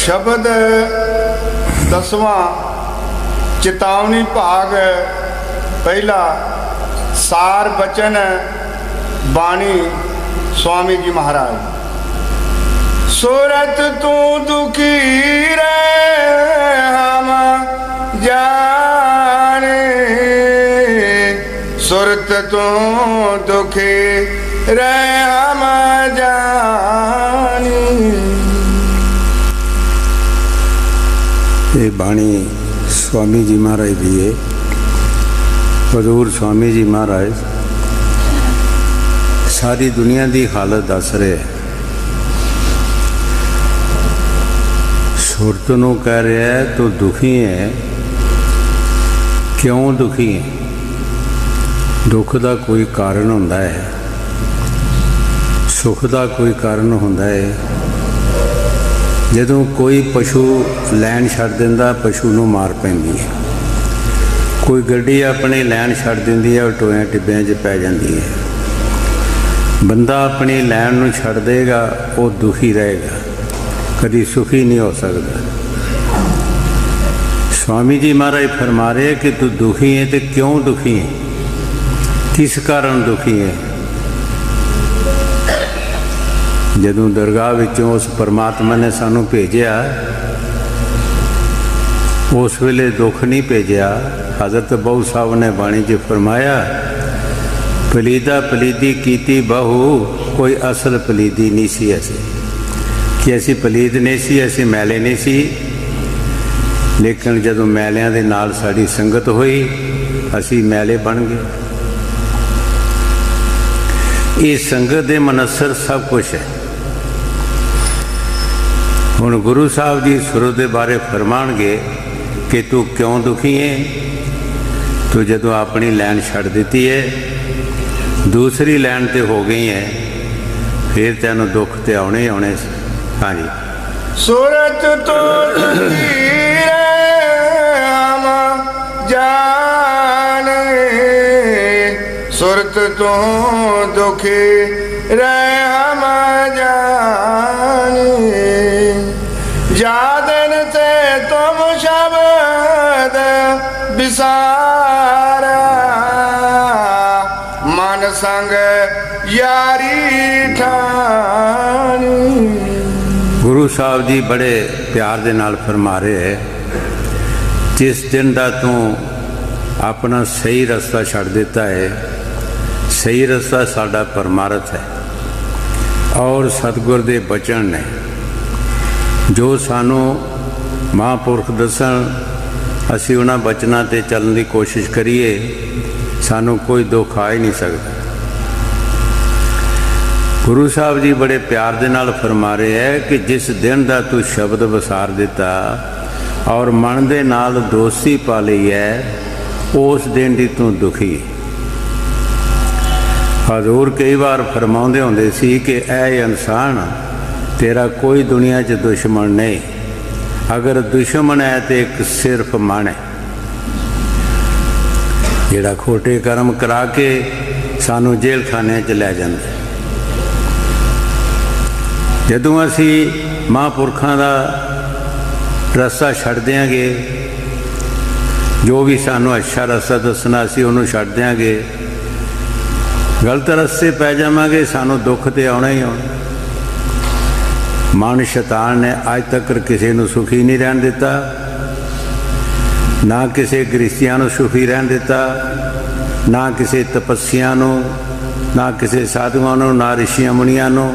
शब्द 10वां चेतावनी भाग पहला सार बचन बाणी स्वामी जी महाराज। सूरत तू दुखी रे हम जाने, सूरत तू दुखी रे हम जाने। ये बाणी स्वामी जी महाराज दी है। हजूर स्वामी जी महाराज सारी दुनिया की हालत दस रहे। सुरत नूं कह रहा है तो दुखी है, क्यों दुखी है? दुख का कोई कारण होंदा है, सुख का कोई कारण होंदा है। जदों कोई पशु लैन छड्ड दिंदा पशु नूं मार पैंदी है, कोई गड्डी अपनी लैन छड्ड दिंदी है टोया टिब्बियां च पै जांदी है। बंदा अपनी लैन नूं छड्ड देगा वो दुखी रहेगा, कभी सुखी नहीं हो सकता। स्वामी जी महाराज फरमा रहे कि तू दुखी है तो क्यों दुखी है, किस कारण दुखी है? जदों दरगाह विचों उस परमात्मा ने सानू भेजिया उस वेले दुख नहीं भेजिया। हज़रत बहु साहब ने बाणी च फरमाया पलीदा पलीदी कीती बहु, कोई असल पलीदी नहीं सी ऐसी कि असी पलीद नहीं सी, असी मैले नहीं सी। लेकिन जदों मैलियां दे नाल साडी संगत हुई असी मैले बन गए। ये संगत दे मनसर सब कुछ है। हुण गुरु साहब जी सुरत के बारे फरमाणगे कि तू क्यों दुखी है? तू जदों अपनी लैन छड्ड दिती है, दूसरी लैन ते हो गई है, फिर तैनूं दुख ते आने ही आने। हाँ जी। सूरत तो दुखी रे हम जाने, सूरत तो दुखी रे हम जाने। जादन से तुम शब्द विसारा, मन संग यारी ठानी। गुरु साहब जी बड़े प्यार दे नाल फरमा रहे है, जिस दिन दा तू अपना सही रास्ता छड्ड दिता है, सही रास्ता साडा परमार्थ है और सतगुर दे बचन ने जो सानू महापुरख दसन, असी उन्हां बचनां ते चलण की कोशिश करिए, सानू कोई दुख आ ही नहीं सकता। गुरु साहब जी बड़े प्यार दे नाल फरमा रहे है कि जिस दिन दा तू शब्द वसार दिता और मन दे नाल दोस्ती पा लई है, उस दिन दी तू दुखी। हजूर कई बार फरमाउंदे हुंदे सी कि ऐ इंसान तेरा कोई दुनिया च दुश्मन नहीं, अगर दुश्मन है तो एक सिर्फ मन है जिहड़ा खोटे कर्म करा के सानू जेल खाने च लै जांदा। जदों असी महापुरखां दा रस्ता छड्ड देंगे, जो भी सानू अच्छा रस्ता दसना असी उहनूं छड्ड देंगे, गलत रस्ते पै जावांगे, सानू दुख ते आउणा ही आउणा। मन शैतान ने अज तक किसी नूं सुखी नहीं रहन दिता, ना किसी गृहस्थियां नूं सुखी रहन दिता, ना किसी तपस्या नूं, ना किसी साधुआं नूं, ना ऋषियां मुनियां नूं,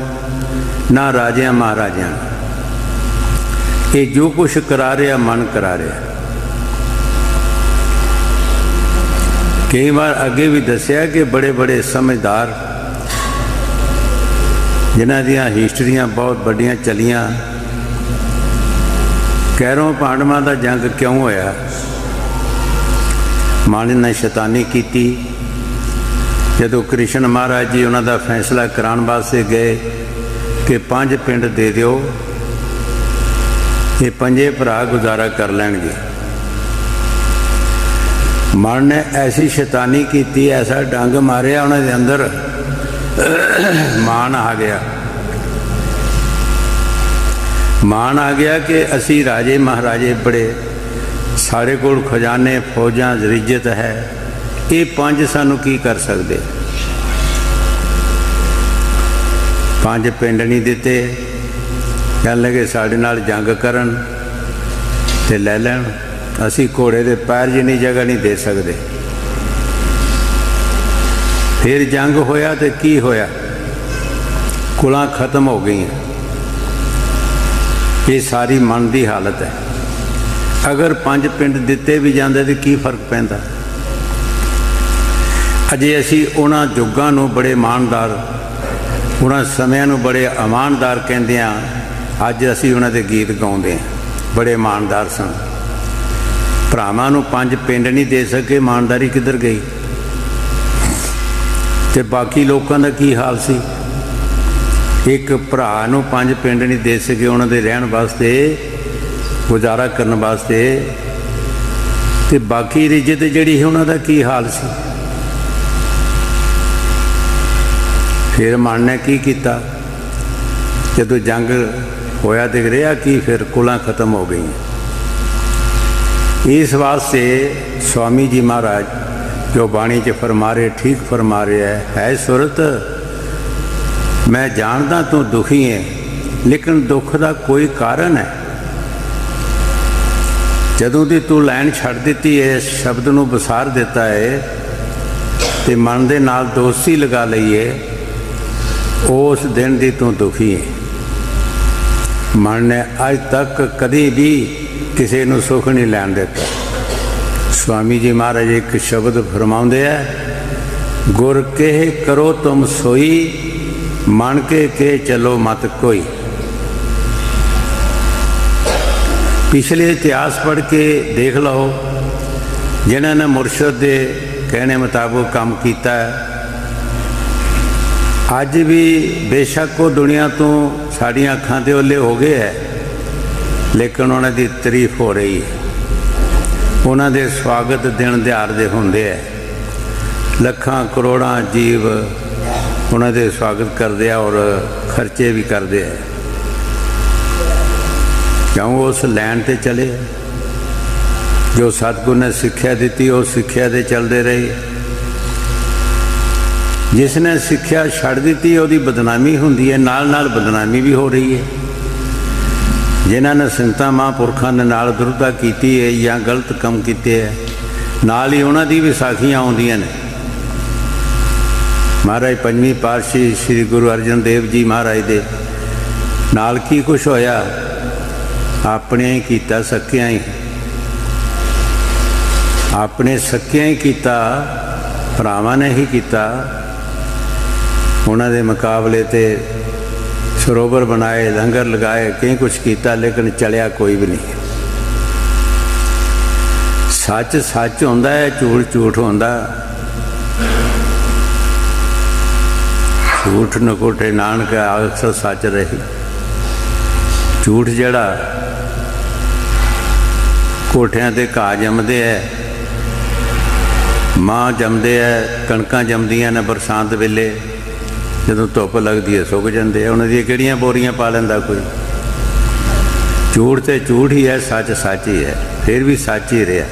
ना राजियां महाराजियां। ये जो कुछ करा रहा मन करा रहा। कई बार अगे भी दसिया कि बड़े बड़े समझदार जिन्हां दियां हिस्टरियां बहुत बड़ियां चलियां, कैरों पांडवां दा जंग क्यों होया? मन ने शैतानी की। जदों कृष्ण महाराज जी उन्हां दा फैसला कराने वास्ते गए कि 5 पिंड दे दिओ, ये 5 भरा गुजारा कर लैणगे। मन ने ऐसी शैतानी की, ऐसा डंग मारिया उन्हां दे अंदर मान आ गया। ਮਾਣ ਆ ਗਿਆ ਕਿ ਅਸੀਂ ਰਾਜੇ ਮਹਾਰਾਜੇ ਬੜੇ, ਸਾਡੇ ਕੋਲ ਖਜ਼ਾਨੇ ਫੌਜਾਂ ਜ਼ਰੀਜਤ ਹੈ, ਇਹ ਪੰਜ ਸਾਨੂੰ ਕੀ ਕਰ ਸਕਦੇ। ਪੰਜ ਪਿੰਡ ਨਹੀਂ ਦਿੱਤੇ, ਕਹਿਣ ਲੱਗੇ ਸਾਡੇ ਨਾਲ ਜੰਗ ਕਰਨ ਤੇ ਲੈ ਲੈਣ, ਅਸੀਂ ਘੋੜੇ ਦੇ ਪੈਰ ਜਿੰਨੀ ਜਗ੍ਹਾ ਨਹੀਂ ਦੇ ਸਕਦੇ। ਫਿਰ ਜੰਗ ਹੋਇਆ ਤੇ ਕੀ ਹੋਇਆ, ਕੁਲਾਂ ਖਤਮ ਹੋ ਗਈਆਂ। ਇਹ ਸਾਰੀ ਮਨ ਦੀ ਹਾਲਤ ਹੈ। ਅਗਰ ਪੰਜ ਪਿੰਡ ਦਿੱਤੇ ਵੀ ਜਾਂਦੇ ਤੇ ਕੀ ਫਰਕ ਪੈਂਦਾ। ਅਜੇ ਅਸੀਂ ਉਹਨਾਂ ਯੁੱਗਾਂ ਨੂੰ ਬੜੇ ਇਮਾਨਦਾਰ, ਉਹਨਾਂ ਸਮਿਆਂ ਨੂੰ ਬੜੇ ਇਮਾਨਦਾਰ ਕਹਿੰਦੇ ਹਾਂ। ਅੱਜ ਅਸੀਂ ਉਹਨਾਂ ਦੇ ਗੀਤ ਗਾਉਂਦੇ ਹਾਂ, ਬੜੇ ਇਮਾਨਦਾਰ ਸਨ। ਭਰਾਵਾਂ ਨੂੰ ਪੰਜ ਪਿੰਡ ਨਹੀਂ ਦੇ ਸਕੇ, ਇਮਾਨਦਾਰੀ ਕਿੱਧਰ ਗਈ। ਤੇ ਬਾਕੀ ਲੋਕਾਂ ਦਾ ਕੀ ਹਾਲ ਸੀ। ਇੱਕ ਭਰਾ ਨੂੰ ਪੰਜ ਪਿੰਡ ਨਹੀਂ ਦੇ ਸਕੇ ਉਹਨਾਂ ਦੇ ਰਹਿਣ ਵਾਸਤੇ, ਗੁਜ਼ਾਰਾ ਕਰਨ ਵਾਸਤੇ, ਤੇ ਬਾਕੀ ਰਿਜਤ ਜਿਹੜੀ ਉਹਨਾਂ ਦਾ ਕੀ ਹਾਲ ਸੀ। ਫਿਰ ਮਨ ਨੇ ਕੀ ਕੀਤਾ, ਜਦੋਂ ਜੰਗ ਹੋਇਆ ਤੇ ਰਿਹਾ ਕੀ, ਫਿਰ ਕੁਲਾਂ ਖਤਮ ਹੋ ਗਈਆਂ। ਇਸ ਵਾਸਤੇ स्वामी जी महाराज जो बाणी च फरमा रहे, ठीक फरमा रहे है सुरत मैं जानदा तू दुखी है, लेकिन दुख का कोई कारण है। जदों दी तू लैन छड़ दिती है, शब्द नूं बसार दिता है ते मन दे नाल दोस्ती लगा लई है, उस दिन दी तू दुखी है। मन ने अज तक कदी भी किसी नूं सुख नहीं लैन दिता। स्वामी जी महाराज एक शब्द फरमाउंदे है, गुर कहे करो तुम सोई, मन के चलो मत कोई। पिछले इतिहास पढ़ के देख लो, जिन्होंने मुर्शद के कहने मुताबिक काम किया है, अज भी बेशक वो दुनिया तो साड़ियाँ अखां दे ओले हो गए है, लेकिन उन्होंने तारीफ हो रही है। उन्होंने स्वागत दिन दिहाड़ दे होंदे है, लखां करोड़ां जीव उन्होंने स्वागत करते हैं और खर्चे भी करते हैं, क्यों उस लैन ते चले जो सतगुरु ने सिक्ख्या दी, उस सिक्ख्या ते चलते रहे। जिसने सिक्ख्या छड़ दी उसकी बदनामी होंदी है, नाल नाल बदनामी भी हो रही है। जिन्होंने संतां महापुरखों ने नाल दुर्दा की है या गलत काम किए है, नाल ही उन्हों दी विसाखियां आउंदियां ने। महाराज पंजवीं पातशाही श्री गुरु अर्जन देव जी महाराज दे नाल की कुछ होया, अपने ही कीता, सकिया ही अपने सकिया ही कीता, भरावां ने ही कीता। उन्होंने मुकाबले ते सरोवर बनाए, लंगर लगाए, कई कुछ किया, लेकिन चलिया कोई भी नहीं। सच सच होंदा है, झूठ झूठ होंदा। झूठ नकोटे नानक अक्सर सच रही। झूठ जड़ा कोठियां ते घाह जमदे है, मां जमदे है, कणकां जमदियां ने बरसात वेले, जदों धुप लगती है सुक जाते हैं, उन्होंने किहड़ियां बोरियां पा लैंदा कोई। झूठ तो झूठ ही है, सच सच ही है, फिर भी सच ही रहा।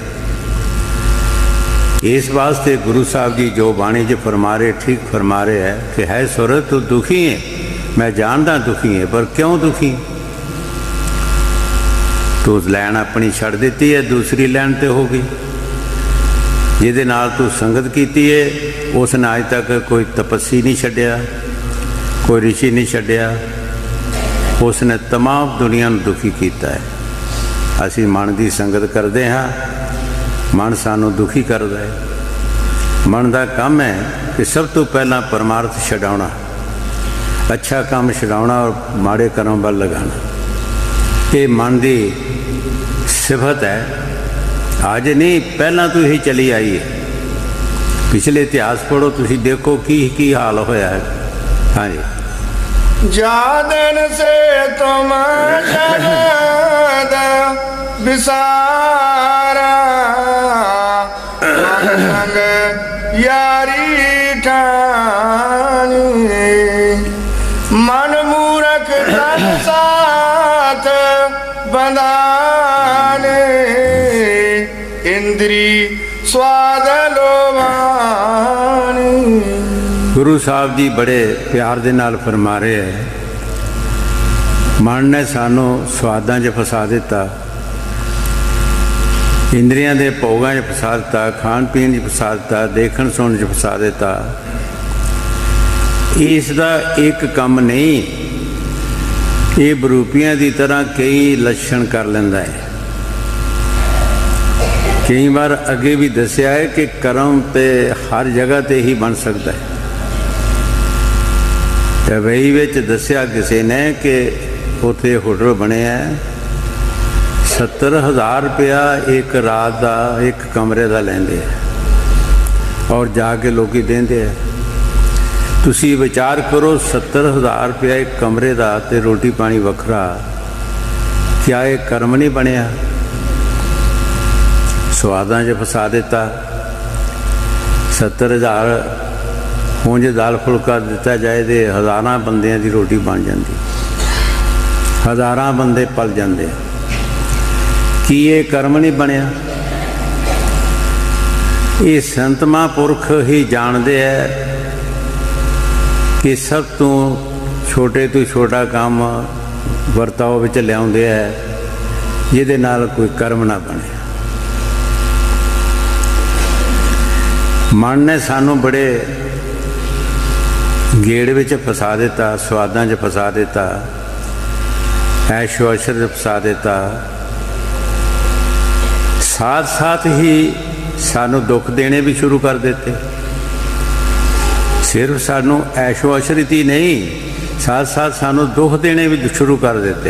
इस वास्ते गुरु साहब जी जो बाणी च फरमा रहे, ठीक फरमा रहे है कि है सुरत तू दुखी है, मैं जानदा दुखी है, पर क्यों दुखी। तू लैन अपनी छड़ दी है, दूसरी लैन ते हो गई। जिहदे नाल तू संगत की है, उसने अज तक कोई तपस्सी नहीं छड्डिया, कोई ऋषि नहीं छड्डिया, उसने तमाम दुनिया को दुखी किया है। असी मन की संगत करते हाँ, मन सानू दुखी करता है। मन का काम है कि सब तो पहला परमार्थ छडाउणा, अच्छा काम छडाउणा और माड़े कर्म वाल लगाना। ये मन की सिफत है, आज नहीं पहला तो ही चली आई है। पिछले इतिहास पढ़ो, तुसी देखो की हाल होया है। हाँ जी, जा दिन से तुम शब्द विसारा, संग यारी ठानी, मन मूरख तन साथ प्रधान इंद्री स्वाद लोभान। गुरु साहब जी बड़े प्यार दे नाल फरमा रहे है, मन ने सानू स्वादां 'च फसा दिता, इंद्रियां दे भोगां 'च फसा दिता, खाण पीण 'च फसा दिता, देखण सुणन 'च फसा दिता। इसदा एक कम नहीं, ये बरूपियां की तरह कई लक्षण कर लेंदा है। कई बार अगे भी दसिया है कि कर्म ते हर जगह ते ही बन सकता है। दुबई विच दसिया किसी ने कि उत्थे होटल बने है, 70,000 रुपया एक रात का एक कमरे का लेंदे और जाके लोग देंदे है। तुसी विचार करो, 70,000 रुपया एक कमरे का ते रोटी पानी वखरा, क्या एक कर्म नहीं बनया? स्वादां 'च फसा दिता। 70,000 ਉਂਝ दाल फुलका दिता जाए तो हज़ारां बंदियां की रोटी बन जाती, हज़ारां बंदे पल जाते। की ये कर्म नहीं बनया? ये संत महापुरख ही जानते हैं कि सब तो छोटे तो छोटा काम वरताओ विच लियाउंदे है, जिहदे नाल कोई कर्म ना बने। मन ने सानू बड़े गेड़ विच फसा दिता, स्वादां 'च फसा दिता, ऐशो अशर 'च फसा दिता। साथ साथ ही सानू दुख देने भी शुरू कर देते। सिर्फ सानू ऐशो अशरत ही नहीं, साथ साथ सानू दुख देने भी शुरू कर देते।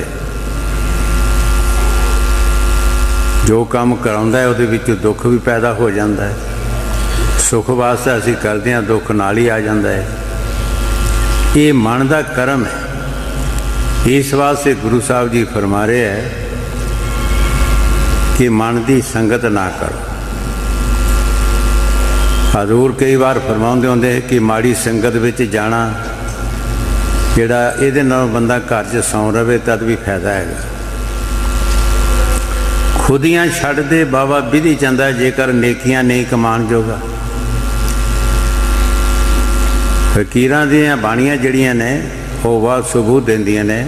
जो काम कराउंदा है उहदे विच दुख भी पैदा हो जाता है। सुख वास्ते असीं करदे हां, दुख नाल ही आ जाता है। ये मन का कर्म है। इस वास्ते गुरु साहब जी फरमा रहे हैं कि मन की संगत ना करो। हजूर कई बार फरमाउंदे होंदे कि माड़ी संगत विच जाना, जिहड़ा इहदे नाल बंदा घर 'च सौ रहे तद भी फायदा है। खुदियां छड्ड दे बाबा विधि चंदा जेकर नेकियां नहीं कमान जोगा। फकीरां दीयां बाणियां जिहड़ियां ने वो बहुत सबूत देंदियां ने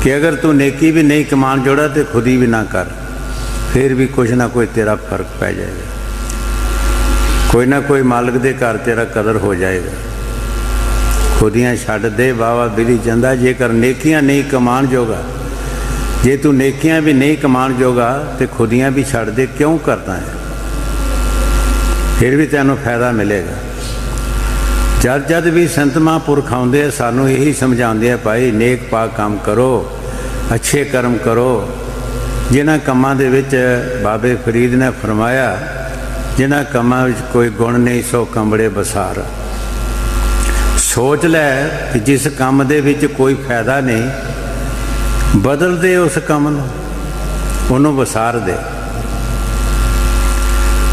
कि अगर तू नेकी भी नहीं कमान जोड़ा तो खुदी भी ना कर, फिर भी कुछ ना कोई तेरा फर्क पै जाएगा। कोई ना कोई मालिक दे घर तेरा कदर हो जाएगा। खुदियां छड्ड दे बाबा विधि चंदा जेकर नेकियां नहीं कमान जोगा। जे तू नेकियां भी नहीं कमान जोगा तो खुदियां भी छड्ड दे, क्यों करता है? फिर भी तैनूं फायदा मिलेगा। जद जद भी संत महापुरख आउंदे सानू यही समझाते हैं, भाई नेक पाक काम करो, अच्छे कर्म करो। जिन्हां कम्मां दे विच बाबे फरीद ने फरमाया, जिन्हां कम्मां विच कोई गुण नहीं सो कंबड़े बसार। सोच लै कि जिस काम दे विच कोई फायदा नहीं, बदल दे उस काम नूं, उहनूं वसार दे।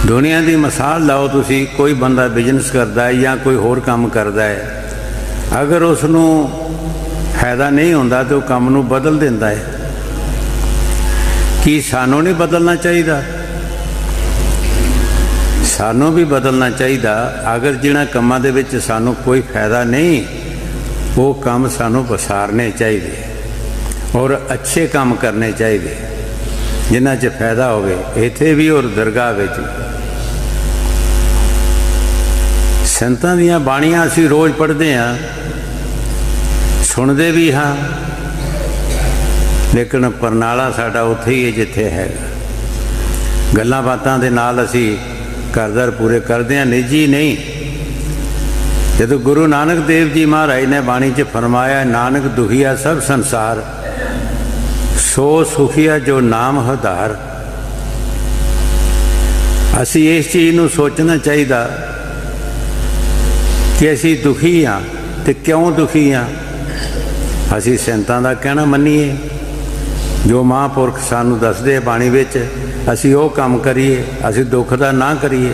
दुनिया की मिसाल लाओ तुसी, कोई बंदा बिजनेस करता है या कोई होर काम करता है, अगर उसनूं फायदा नहीं होंदा तो काम नूं बदल देंदा है। कि सानू नहीं बदलना चाहिए? सानू भी बदलना चाहिए। अगर जिन्हां कामां दे विच सानू कोई फायदा नहीं, वो काम सानू वसारने चाहिए और अच्छे काम करने चाहिए जिन्हां च फायदा होवे, इत्थे भी और दरगाह विच। संतां दीयां बाणियां असीं रोज़ पढ़दे हां, सुणदे भी हाँ, लेकिन परनाला साडा उत्थे ही है जिथे हैगा। गल्लां बातां दे नाल असीं घर-दर पूरे करदे हां, निजी नहीं। जदों गुरु नानक देव जी महाराज ने बाणी च फरमाया, नानक दुखिया सब संसार, सो सुखिया जो नाम हधार। असीं इस चीज़ नूं सोचना चाहिए कि असीं दुखी हाँ तो क्यों दुखी हाँ। असीं संतां दा कहना मन्नीए, जो महापुरख सानू दसदे बाणी विच, असीं वो काम करिए, असीं दुख दा ना करिए।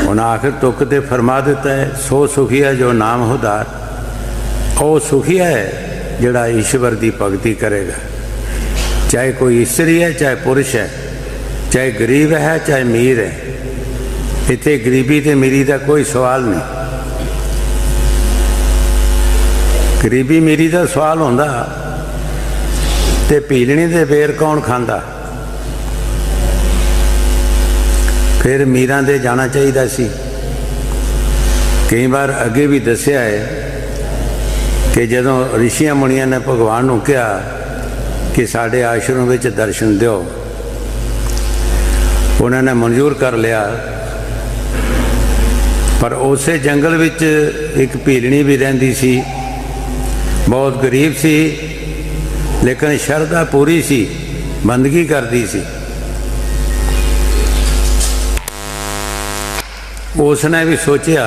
उन्हें आखिर तुक ते फरमा दिता है, सो सुखिया जो नाम उधार। वो सुखिया है जिहड़ा ईश्वर की भगती करेगा, चाहे कोई इस्त्री है चाहे पुरुष है, चाहे गरीब है चाहे अमीर है। इत्थे गरीबी ते अमीरी का कोई सवाल नहीं। गरीबी अमीरी का सवाल होंदा ते पीलनी दे बेर कौन खांदा? फिर अमीरां दे जाना चाहिए सी। कई बार अगे भी दसिया है कि जदों ऋषियां मुनियां ने भगवान नूं कहा कि साडे आश्रम विच दर्शन दिओ, उन्होंने मंजूर कर लिया। पर उसे जंगल विच एक भीलनी भी रहिंदी सी, बहुत गरीब सी, लेकिन शरधा पूरी सी, बंदगी करती सी। उसने भी सोचा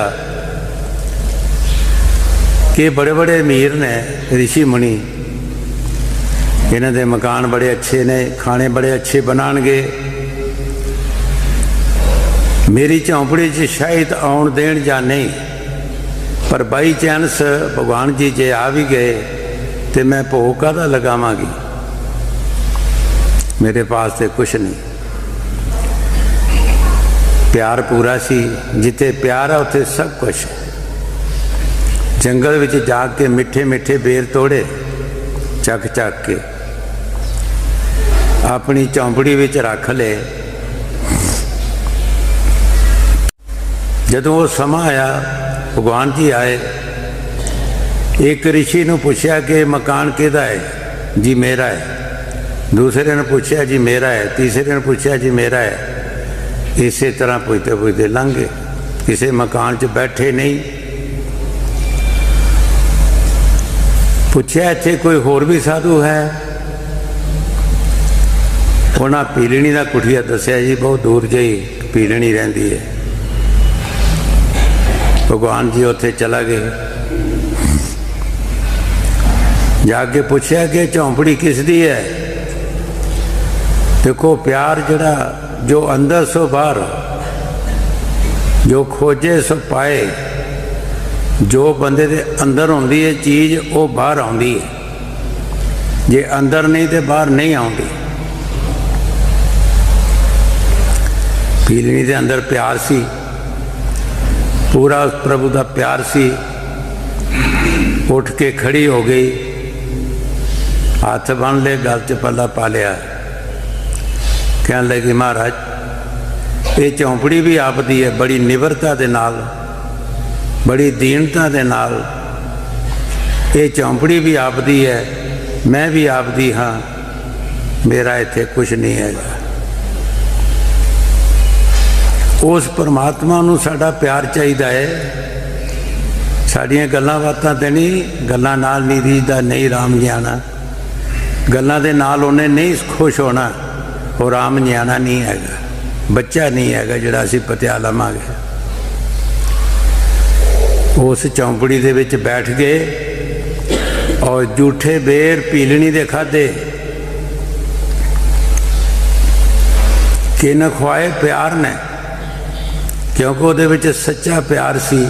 कि बड़े बड़े अमीर ने ऋषि मुनि, इन्हां दे मकान बड़े अच्छे ने, खाने बड़े अच्छे बनाणगे, मेरी झोंपड़ी च शायद आउण देण जां नहीं, पर बाई चांस भगवान जी जे आ भी गए तो मैं भोग काहदा लगावांगी, मेरे पास तो कुछ नहीं। प्यार पूरा सी, जिथे प्यार है उत्थे सब कुछ है। जंगल विच जाके मिठे मिठे बेर तोड़े, चक चक के अपनी झोंपड़ी विच रख ले। जदों वो समा आया, भगवान जी आए, एक ऋषि ने पूछा कि मकान किहदा है? जी मेरा है। दूसरे ने पूछा जी मेरा है। तीसरे ने पूछा जी मेरा है। इस तरह पूछते पूछते लंघ गए, किसी मकान च बैठे नहीं। पूछा इत्थे कोई होर भी साधु है? उन्हें पीलनी का कुठिया दसिया जी बहुत दूर जी पीलनी रहिंदी है। भगवान जी उत्थे चला गए, जाके पूछा कि झोंपड़ी किसदी है? देखो प्यार जड़ा जो अंदर सो बाहर, जो खोजे सो पाए, जो बंदे दे अंदर होंदी है चीज़ वो बाहर आउंदी है, जे अंदर नहीं तो बाहर नहीं आउंदी। पीलनी दे अंदर प्यार सी, पूरा उस प्रभु का प्यार सी। उठ के खड़ी हो गई, हाथ बन ले, गल च पल्ला पा लिया, कहने लगी महाराज ये झोंपड़ी भी आपदी है, बड़ी निवरता दे नाल, बड़ी दीनता दे नाल। ये झोंपड़ी भी आपदी है, मैं भी आपदी हाँ, मेरा इत्थे कुछ नहीं है। उस परमात्मा नूं साडा प्यार चाहिदा है, साड़ियाँ गल्लां बातां ते नहीं, गल्लां नाल नहीं रीझदा, नहीं राम न्याणा, गल्लां दे नाल उन्हें नहीं खुश होना, और राम न्याणा नहीं हैगा, बच्चा नहीं हैगा जिहड़ा असीं पतिया लवांगे। उस झोंपड़ी दे विच बैठ गए और जूठे बेर पीलनी दे खाधे, किन खुआए? प्यार ने, क्योंकि उहदे विच सच्चा प्यार सी,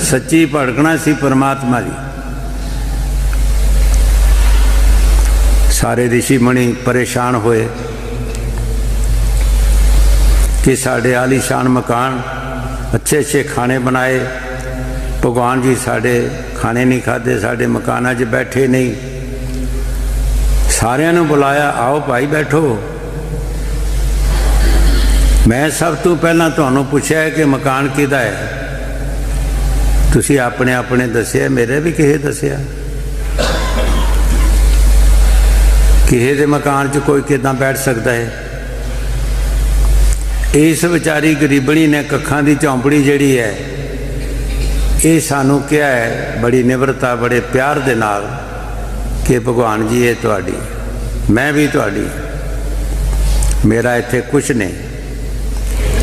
सच्ची भड़कना सी परमात्मा दी। सारे ऋषि मुनि परेशान होए कि साढ़े आलीशान मकान, अच्छे अच्छे खाने बनाए, भगवान जी साढ़े खाने नहीं खाते, साढ़े मकाना च बैठे नहीं। सारिਆਂ ਨੂੰ बुलाया, आओ भाई बैठो। मैं सब तो पहला तुहानू पूछा है कि मकान किहदा है, तुसी अपने अपने दसिया, मेरे भी किसे दसिया। किसे दे मकान च कोई किदां बैठ सकता है? इस बेचारी गरीबणी ने कखां दी झोंपड़ी जिहड़ी है, ये सानू क्या है बड़ी निवरता, बड़े प्यार दे नाल कि भगवान जी ये तुहाडी, मैं भी तुहाडी, मेरा इत्थे कुछ नहीं,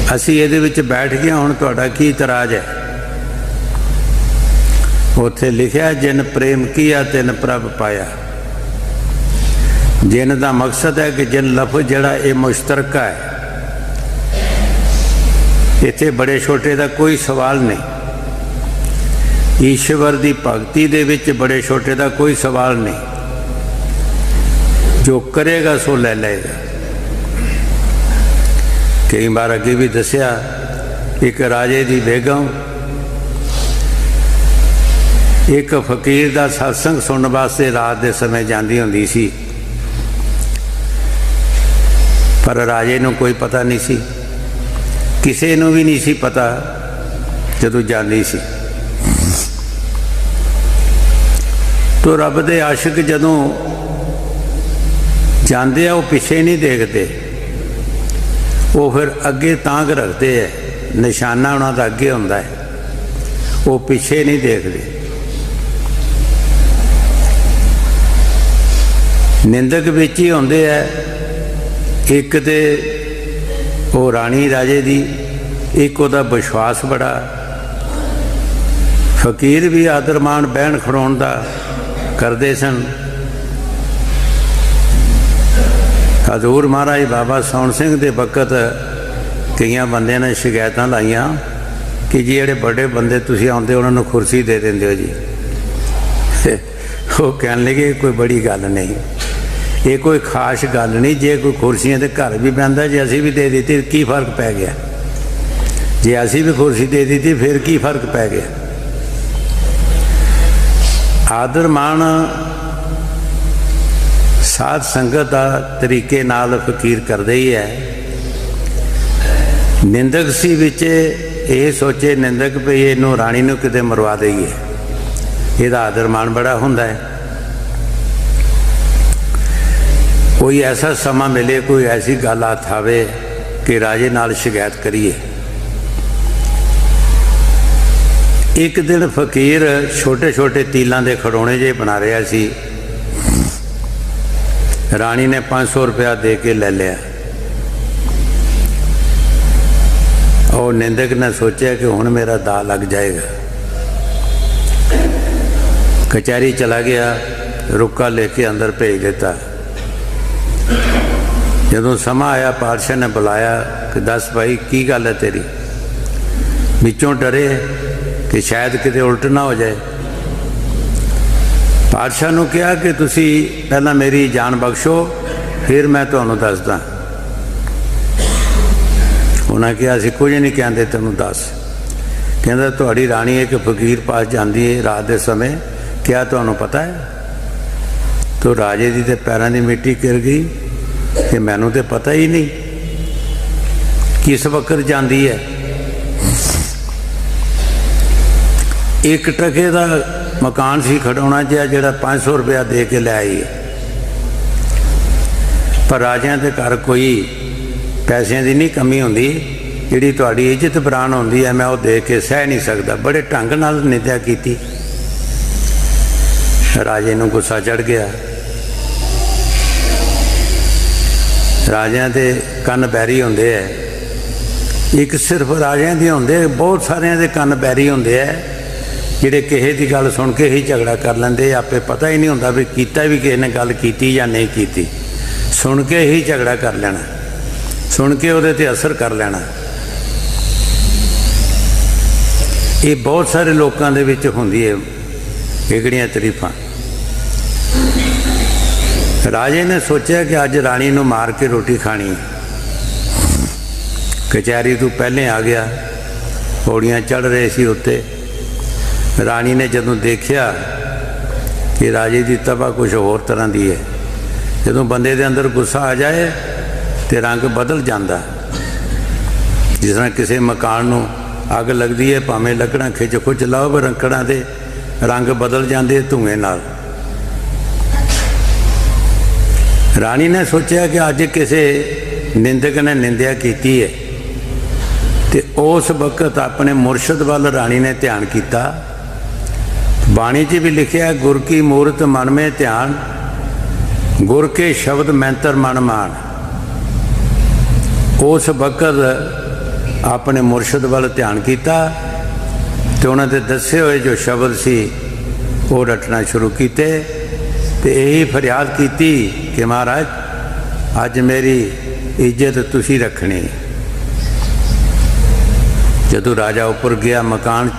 असी इहदे विच बैठ गए, हुण तुहाडा की इतराज है? उत्थे लिखिया जिन प्रेम किया तिन प्रभ पाया। जिन का मकसद है कि जिन लफ्ज़ जिहड़ा ये मुश्तरका है, इत्थे बड़े छोटे का कोई सवाल नहीं। ईश्वर की भगती दे विच बड़े छोटे का कोई सवाल नहीं, जो करेगा सो ले लेगा। कई बार अगे भी दसिया, एक राजे की बेगम एक फकीर का सत्संग सुनने वास्ते रात के समय जाती होंदी सी, पर राजे नूं कोई पता नहीं सी, किसी नूं भी नहीं सी पता जदों जाती सी। तो रब दे आशिक जदों जाते हैं वो पिछे नहीं देखते, वो फिर अगे तांग रखते हैं, निशाना उन्हों का अगे होंदा है, वो पिछे नहीं देखते। निंदक विच ही होंदे है, एक ते वो राणी राजे दी, एक उहदा विश्वास बड़ा। फकीर भी आदर मान बहन खड़ाउण दा करते सन। हजूर महाराज बाबा सोहण सिंह दे वक़्त कई बंदे ने शिकायत लाइया कि जी ਜਿਹੜੇ बड़े बंदे तुसीं आउंदे उन्होंने कुर्सी दे देंदे हो जी। वो कहने लगे कोई बड़ी गल नहीं, ये कोई खास गल नहीं, जे कोई कुर्सियां ते घर भी बहंदा, जे असीं भी दे दी की फर्क पै गया, जे असीं भी कुर्सी दे दी फिर की फर्क पै गया। आदर मान साध संगत का तरीके नाल फकीर करते ही है। निंदक सी विच ये सोचे निंदक भी इनू राणी नू किते मरवा देईए, इहदा आदर मान बड़ा हुंदा है। कोई ऐसा समा मिले, कोई ऐसी गल हाथ आवे कि राजे नाल शिकायत करिए। एक दिन फकीर छोटे छोटे तीलों के खड़ोने जे बना रहा सी, राणी ने 500 रुपया दे के ले लिया। और निंदक ने सोचा कि हुण मेरा दा लग जाएगा, कचहरी चला गया, रुका लेके अंदर भेज देता। जदों समा आया पातशाह ने बुलाया कि दस भाई की गल है तेरी, विचों डरे कि शायद किते उल्ट ना हो जाए। पातशाह नूं कहा कि तुसी पहला मेरी जान बख्शो, फिर मैं तुहानूं दसदा। उन्हें कहा असीं कुछ नहीं कहते, तैनूं दस। कहंदा तुहाडी राणी एक फकीर पास जाती है रात के समय, क्या तुहानूं पता है? तो राजे दी ते पैरां दी मिट्टी गिर गई कि मैनूं ते पता ही नहीं, किस वक्त जाती है। एक टके का मकान सी खड़ाउणा जिहा जिहड़ा 500 रुपया दे के लै आई, पर राजियां दे घर कोई पैसों की नहीं कमी होंदी, जिहड़ी तुहाडी इज्जत बरान होंदी है, मैं वो दे के सह नहीं सकता। बड़े ढंग नाल निंदा कीती। राजे नूं गुस्सा चढ़ गया। राजियां दे कन्न बैरी होंदे है, एक सिर्फ राजियां दे होंदे, बहुत सारियां दे कन्न बैरी होंदे है, जिहड़े किसी की गल सुन के ही झगड़ा कर लेंदे, आपे पता ही नहीं होंदा भी कीता भी किसी ने गल कीती या नहीं कीती, सुन के ही झगड़ा कर लेना, सुन के उहदे ते असर कर लेना। ये बहुत सारे लोगों दे विच हुंदी है इकड़ियां तरीफां। राजे ने सोचा कि अज राणी नूं मार के रोटी खानी। कचहरी तो पहले आ गया, पौड़ियां चढ़ रहे सी उत्ते। राणी ने जदों देखिया कि राजे की तबा कुछ होर तरह की है, जदों बंदे दे अंदर गुस्सा आ जाए तो रंग बदल जाता। जिस तरह किसी मकान नूं अग लगती है, भावें लकड़ा खिच खुच लाओ, पर लकड़ां दे रंग बदल जाते धुएं नाल। राणी ने सोचा कि अज किसी निंदक ने निंदा की है, तो उस वक्त अपने मुरशद वाल राणी ने ध्यान किया। बाणी च भी लिखिया, गुर की मूरत मन में ध्यान, गुर के शब्द मैंतर मन मान। उस वक्त अपने मुरशद वाल ध्यान किया, तो उन्होंने दसे हुए जो शब्द सी वो रटना शुरू किए, तो यही फरियाद की कि महाराज अज मेरी इज्जत तुसी रखनी। जदों राजा उपर गया, मकान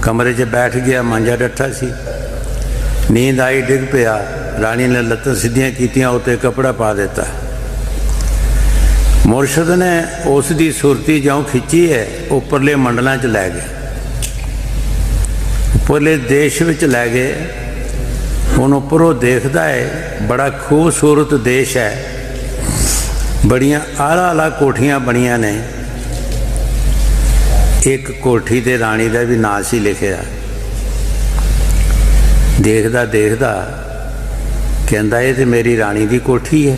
कमरे 'च बैठ गया, मांजा डट्ठा सी, नींद आई, डिग पिया। रानी ने लत्तां सीधियां कीतियां, उत्ते कपड़ा पा दिता। मुरशद ने उसकी सुरती ज्यों खिंची है, उपरले मंडलों च लै गए, उपरले देश विच लै गए। हुण उपरों देखदा है, बड़ा खूबसूरत देश है, बड़ियां आला आला कोठियां बनियां ने। एक कोठी ते रानी का भी नाम सी लिखिया। देखदा देखदा कहंदा ये तो मेरी रानी की कोठी है।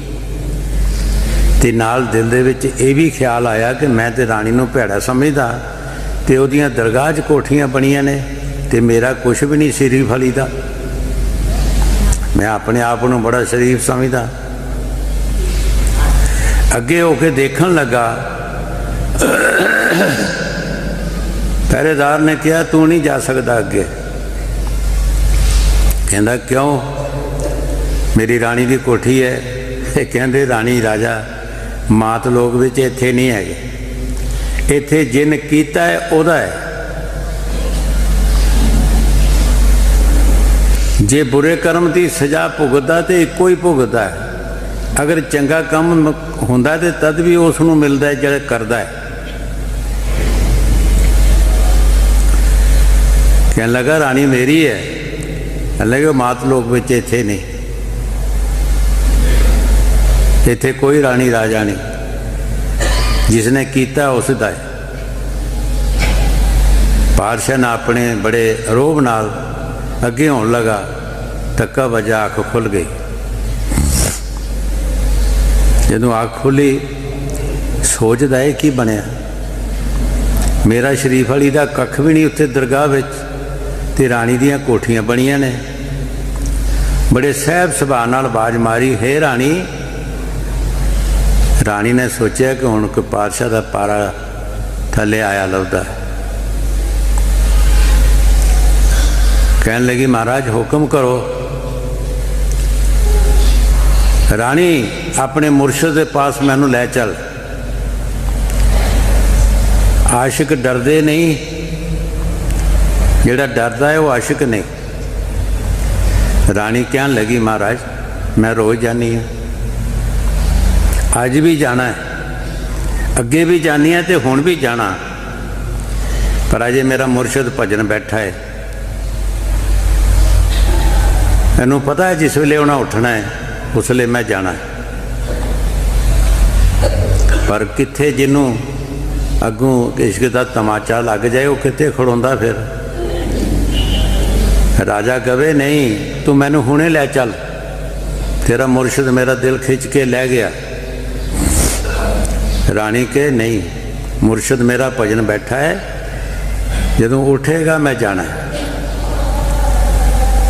ते नाल दिल दे विच ये भी ख्याल आया कि मैं तो रानी नूं भैड़ा समझदा, ते उहदियां दरगाह च कोठियां बनियां ने, ते मेरा कुछ भी नहीं शरीफ अली दा। मैं अपने आप नूं बड़ा शरीफ समझदा। अगे होके देखन लगा, पहरेदार ने कहा तू नहीं जा सकता अगे। कहंदा क्यों? मेरी रानी की कोठी है। कहंदे रानी राजा मात लोग विच इत्थे नहीं है, इत्थे जिन कीता है ओदा है। जे बुरे कर्म की सजा भुगतदा तो इको ही भुगतदा है, अगर चंगा काम हुंदा तो तद भी उसनूं मिलदा है जिहड़ा करदा है। कहने लगा रानी मेरी है। कहने लगे मात लोग विच इत्थे नहीं, इत्थे कोई रानी राजा नहीं, जिसने कीता उसदा है। पातशाह ने अपने बड़े रोब नाल अगे होने लगा, धक्का बजा, अख खुल गई। जदों अख खुली, सोचदा है की बनया, मेरा शरीफ अली दा कख भी नहीं उत्थे दरगाह विच, ते रानी दियां कोठियां बनियां ने। बड़े सहब सुभाअ नाल आवाज मारी, हे रानी। रानी ने सोचा कि हुण कोई पातशाह दा पारा थले आया लभदा। कहन लगी महाराज हुक्म करो। रानी अपने मुर्शद के पास मैनू लै चल। आशिक डरदे नहीं, जिहड़ा डरदा है वो आशिक नहीं। रानी कहन लगी महाराज मैं रोज़ जानी हाँ, अज भी जाना है, अगे भी जानी है तो हुण भी जाना, पर अजे मेरा मुर्शद भजन बैठा है। मैनू पता है जिस वेले उन्हें उठना है उस वेले मैं जाना है, पर कित्थे जिन्हों अगों इश्क का तमाचा लग जाए वो कित्थे खड़ोंदा फिर। राजा कहे नहीं तू मैनू हुणे लै चल, तेरा मुर्शद मेरा दिल खिंच के लै गया। रानी के नहीं, मुर्शद मेरा भजन बैठा है, जदों उठेगा मैं जाना है।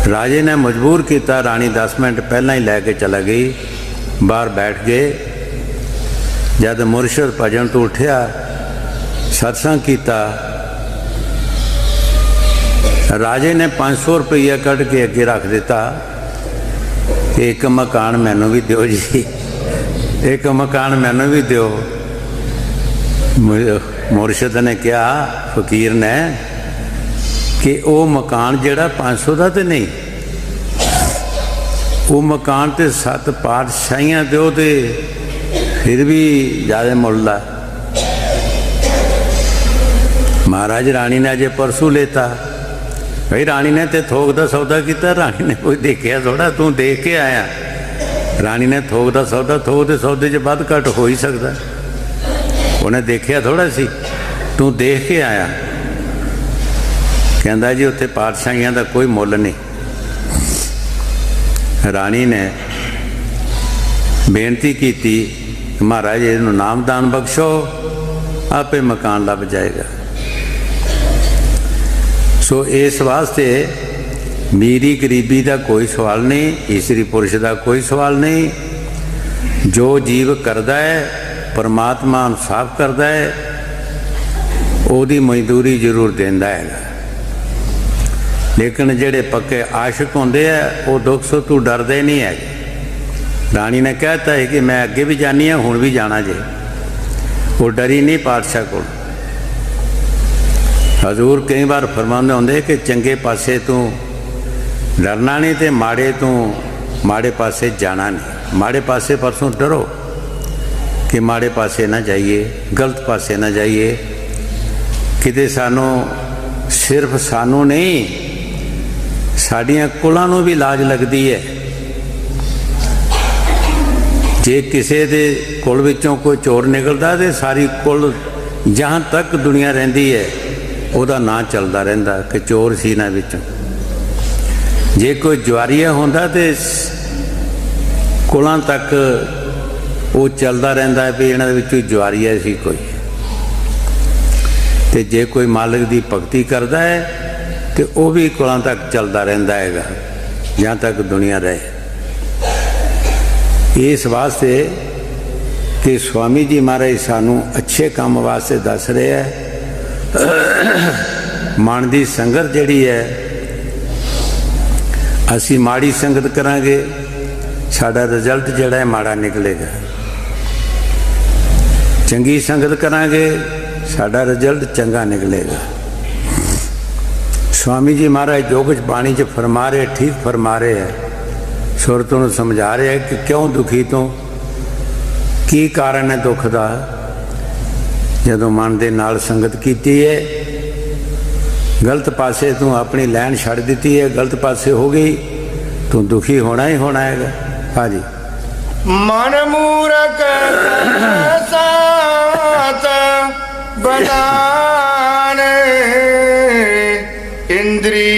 राजे ने मजबूर किया, रानी 10 मिनट पहला ही लैके चला गई, बाहर बैठ गए। जब मुर्शद भजन तो उठिया, सत्संग किया, राजे ने 500 रुपया कढ़ के अगे रख दिता, एक मकान मैनू भी दिओ जी, एक मकान मैनू भी दिओ। मुर्शद ने कहा फकीर ने कि वो मकान जिहड़ा 500 का तो नहीं, वो मकान तो 7 पातशाहियां दो तो फिर भी ज़्यादा मुल्ल है। महाराज रानी ने अजे परसों लेता, भाई रानी ने तो थोक का सौदा किया, रानी ने कोई देखिया थोड़ा, तू देख के आया। रानी ने थोक का सौदा, थोक के सौदे च वध घट हो ही सकता, उन्हें देखिया थोड़ा सी, तू देख के आया। कहता जी उत्थे पातशाहियां का कोई मुल नहीं। रानी ने बेनती की महाराज इहनूं नामदान बख्शो, आपे मकान लभ जाएगा। सो इस वास्ते मीरी गरीबी का कोई सवाल नहीं, ईसरी पुरुष का कोई सवाल नहीं। जो जीव करता है परमात्मा साफ करता है, ओदी मजदूरी जरूर देंदा है। लेकिन जेड़े पक्के आशिक होंदे है वो दुख सो तू डरदे नहीं है। रानी ने कहता है कि मैं अगे भी जानी हाँ, हुण भी जाना जे। वो डरी नहीं पातशाह को। हजूर कई बार फरमाते होंगे कि चंगे पासे तू डरना नहीं तो माड़े तू माड़े पासे जाना नहीं। माड़े पासे परसों डरो कि माड़े पासे ना जाइए, गलत पासे ना जाइए। किते सानू सिर्फ सानू नहीं साड़ियाँ कुलों नूं भी लाज लगती है। जे किसी दे कुल विचों कोई चोर निकलता तो सारी कुल जहाँ तक दुनिया रहिंदी है उहदा नां चलदा रहिंदा कि चोर सी ना विचों। जे कोई जुआरीआ होंदा तो कुलों तक वो चलता रहिंदा भी इन्हां दे विचों जुआरीआ सी कोई। तो जे कोई मालिक की भगती करता है तो वह भी कुलों तक चलता रहिंदा है जहाँ तक दुनिया रहे। इस वास्ते कि स्वामी जी महाराज सानू अच्छे काम वास्ते दस रहे हैं। मन की संगत जिहड़ी है असी माड़ी संगत करांगे साडा रिजल्ट जिहड़ा है माड़ा निकलेगा। चंगी संगत करांगे साडा रिजल्ट चंगा निकलेगा। स्वामी जी महाराज जो कुछ बाणी च फरमा रहे ठीक फरमा रहे हैं। सुरतों को समझा रहे हैं कि क्यों दुखी तो की कारण है दुख का। जदों मन के नाल संगत की है गलत पासे तू अपनी लैन छड़ दी है, गलत पासे हो गई तो दुखी होना ही होना है। हाँ जी। मन मूरख सात बनाने इंद्री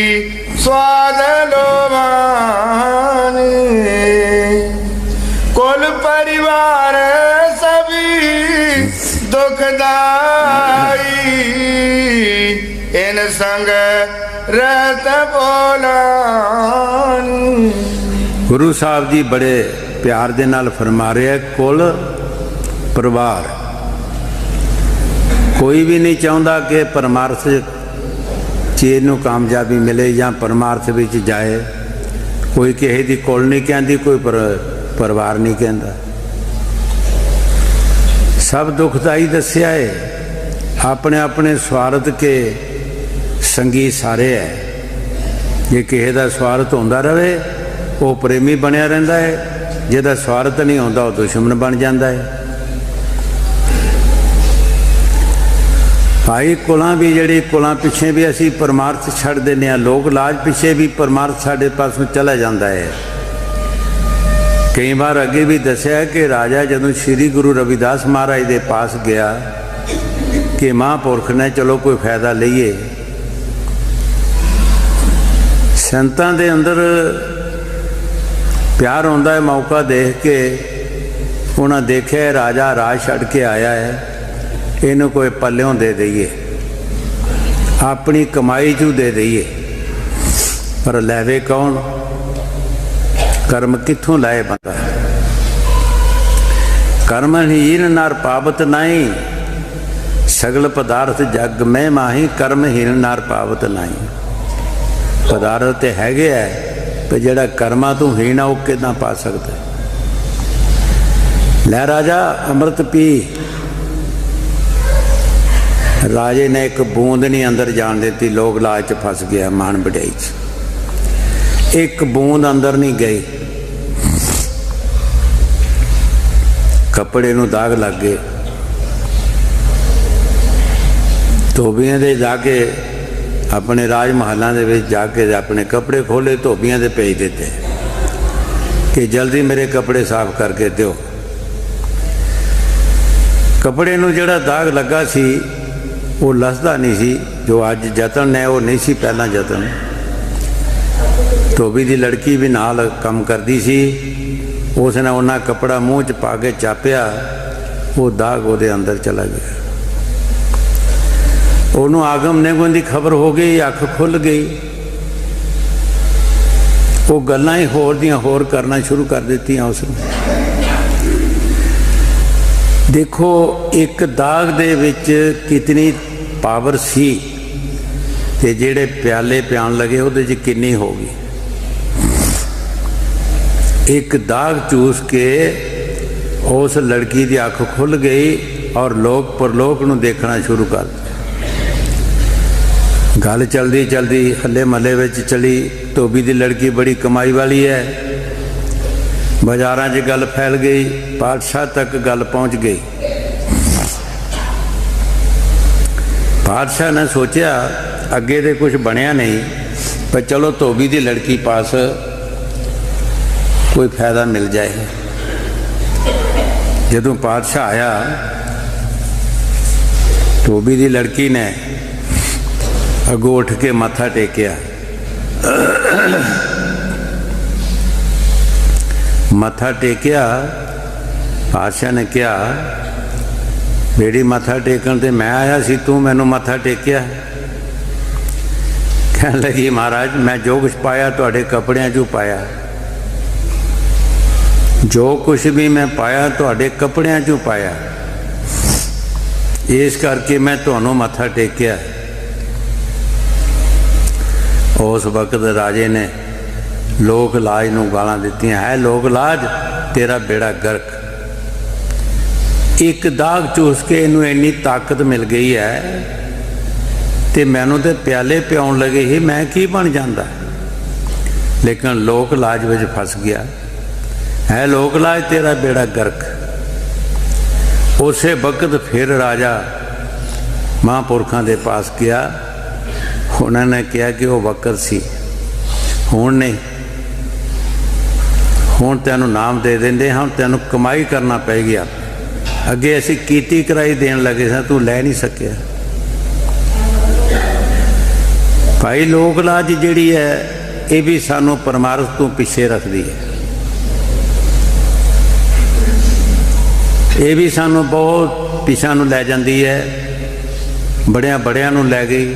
स्वाद लोभाने कुल परिवार सभी दुखदाई इन संग रहत बोलानी। गुरु साहब जी बड़े प्यार दे नाल फरमा रहे हैं कुल परिवार। कोई भी नहीं चाहता कि परमार्थ चीज़ नूं कामयाबी मिले या परमार्थ विच जाए। कोई किसी की कुल नहीं कहती, कोई परिवार नहीं कहता। सब दुखदाई दस्या है। अपने अपने स्वार्थ के संगी सारे है। जे किसी का स्वार्थ होंदा रहे वो प्रेमी बनया रहिंदा है, जिहदा स्वार्थ नहीं होंदा वो दुश्मन बन जाता है। भाई कुलां भी जिहड़ी कुलां पिछे भी असी परमार्थ छड़ देने, लोक लाज पिछे भी परमार्थ साडे पासों चला जाता है। कई बार अगे भी दसिया कि राजा जदों श्री गुरु रविदास महाराज के पास गया कि महापुरख ने चलो कोई फायदा लईए। संतां दे अंदर प्यार होंदा है। मौका देख के उन्हें देखा राजा राज छड़ के आया है, इनू कोई पल्यों दे दईए, अपनी कमाई चू दे दईए। पर लैवे कौन? कर्म कित्थों लाए बंदा? कर्म हीन नार पावत नहीं, सगल पदार्थ जग में माही। कर्म हीन नार पावत नहीं। पदार्थ तो हैगे है पर जिहड़ा कर्मा तू हीन आ वो किदां पा सकता है? लै राजा अमृत पी। राजे ने एक बूंद नहीं अंदर जान देती, लोग लाज च फस गया मान वड्याई च। एक बूंद अंदर नहीं गई, कपड़े नूं दाग लग गए। धोबियां दे जाके अपने राज महलों के जाके अपने कपड़े खोले, धोबियां दे भेज देते कि जल्दी मेरे कपड़े साफ करके दो। कपड़े नूं जिहड़ा दाग लगा सी वो लसदा नहीं सी। जो अज जतन है वो नहीं सी पहला जतन। धोबी की लड़की भी नाल काम करती सी। उसने उन्हें कपड़ा मूँह च पा के चापिया, वो दाग वो अंदर चला गया। उन्होंने आगम निगम की खबर हो गई, अख खुल गई। वो गल्लां ही होर दियां होर करना शुरू कर दित्तियां उसने। देखो एक दाग दे विच कितनी पावर सी ते जेड़े प्याले प्यान लगे उहदे च कितनी होगी। एक दाग चूस के उस लड़की की अख खुल गई और लोग परलोक नूं देखना शुरू कर दिया। गल चलती चलती हले महल्ले में चली, धोबी की लड़की बड़ी कमाई वाली है। बाजारां 'च गल फैल गई, पातशाह तक गल पहुँच गई। पातशाह ने सोचा अगे तो कुछ बनया नहीं, पर चलो धोबी की लड़की पास कोई फायदा मिल जाए। जदों पातशाह आया, धोबी की लड़की ने अगों उठ के मत्था टेकिया। मत्था टेकिया, पातशाह ने कहा बेड़ी मत्था टेकन ते मैं आया सी, तू मैनू मत्था टेकिया? कह लगी महाराज मैं जो कुछ पाया तुहाडे कपड़ियां चों पाया, जो कुछ भी मैं पाया तुहाडे कपड़ियां चों पाया, इस करके मैं तुहानू मत्था टेकिया। उस वक्त राजे ने लोक लाज नूं गालां दित्तियां, है लोक लाज तेरा बेड़ा गर्क। एक दाग चूस के इनू इन्नी ताकत मिल गई है ते मैनू तो प्याले पियाउण लगे ही, मैं की बन जांदा। लेकिन लोक लाज विच फस गया। है लोक लाज तेरा बेड़ा गर्क। उसे वक्त फिर राजा महापुरखों के पास गया। उन्होंने कहा कि वह वक्त सी, हुण नहीं, हुण तैनू नाम दे देंदे, हुण तैनू कमाई करना पेगी। अगे असीं कीती कराई देन लगे सां, तू लै नहीं सकिया। भाई लोक लाज जिहड़ी है ये भी सानू परमार्थ तो पिछे रखती है। ये भी सानू बहुत पिछा नूं लै जांदी है, बड़ियां बड़ियां नूं लै गई।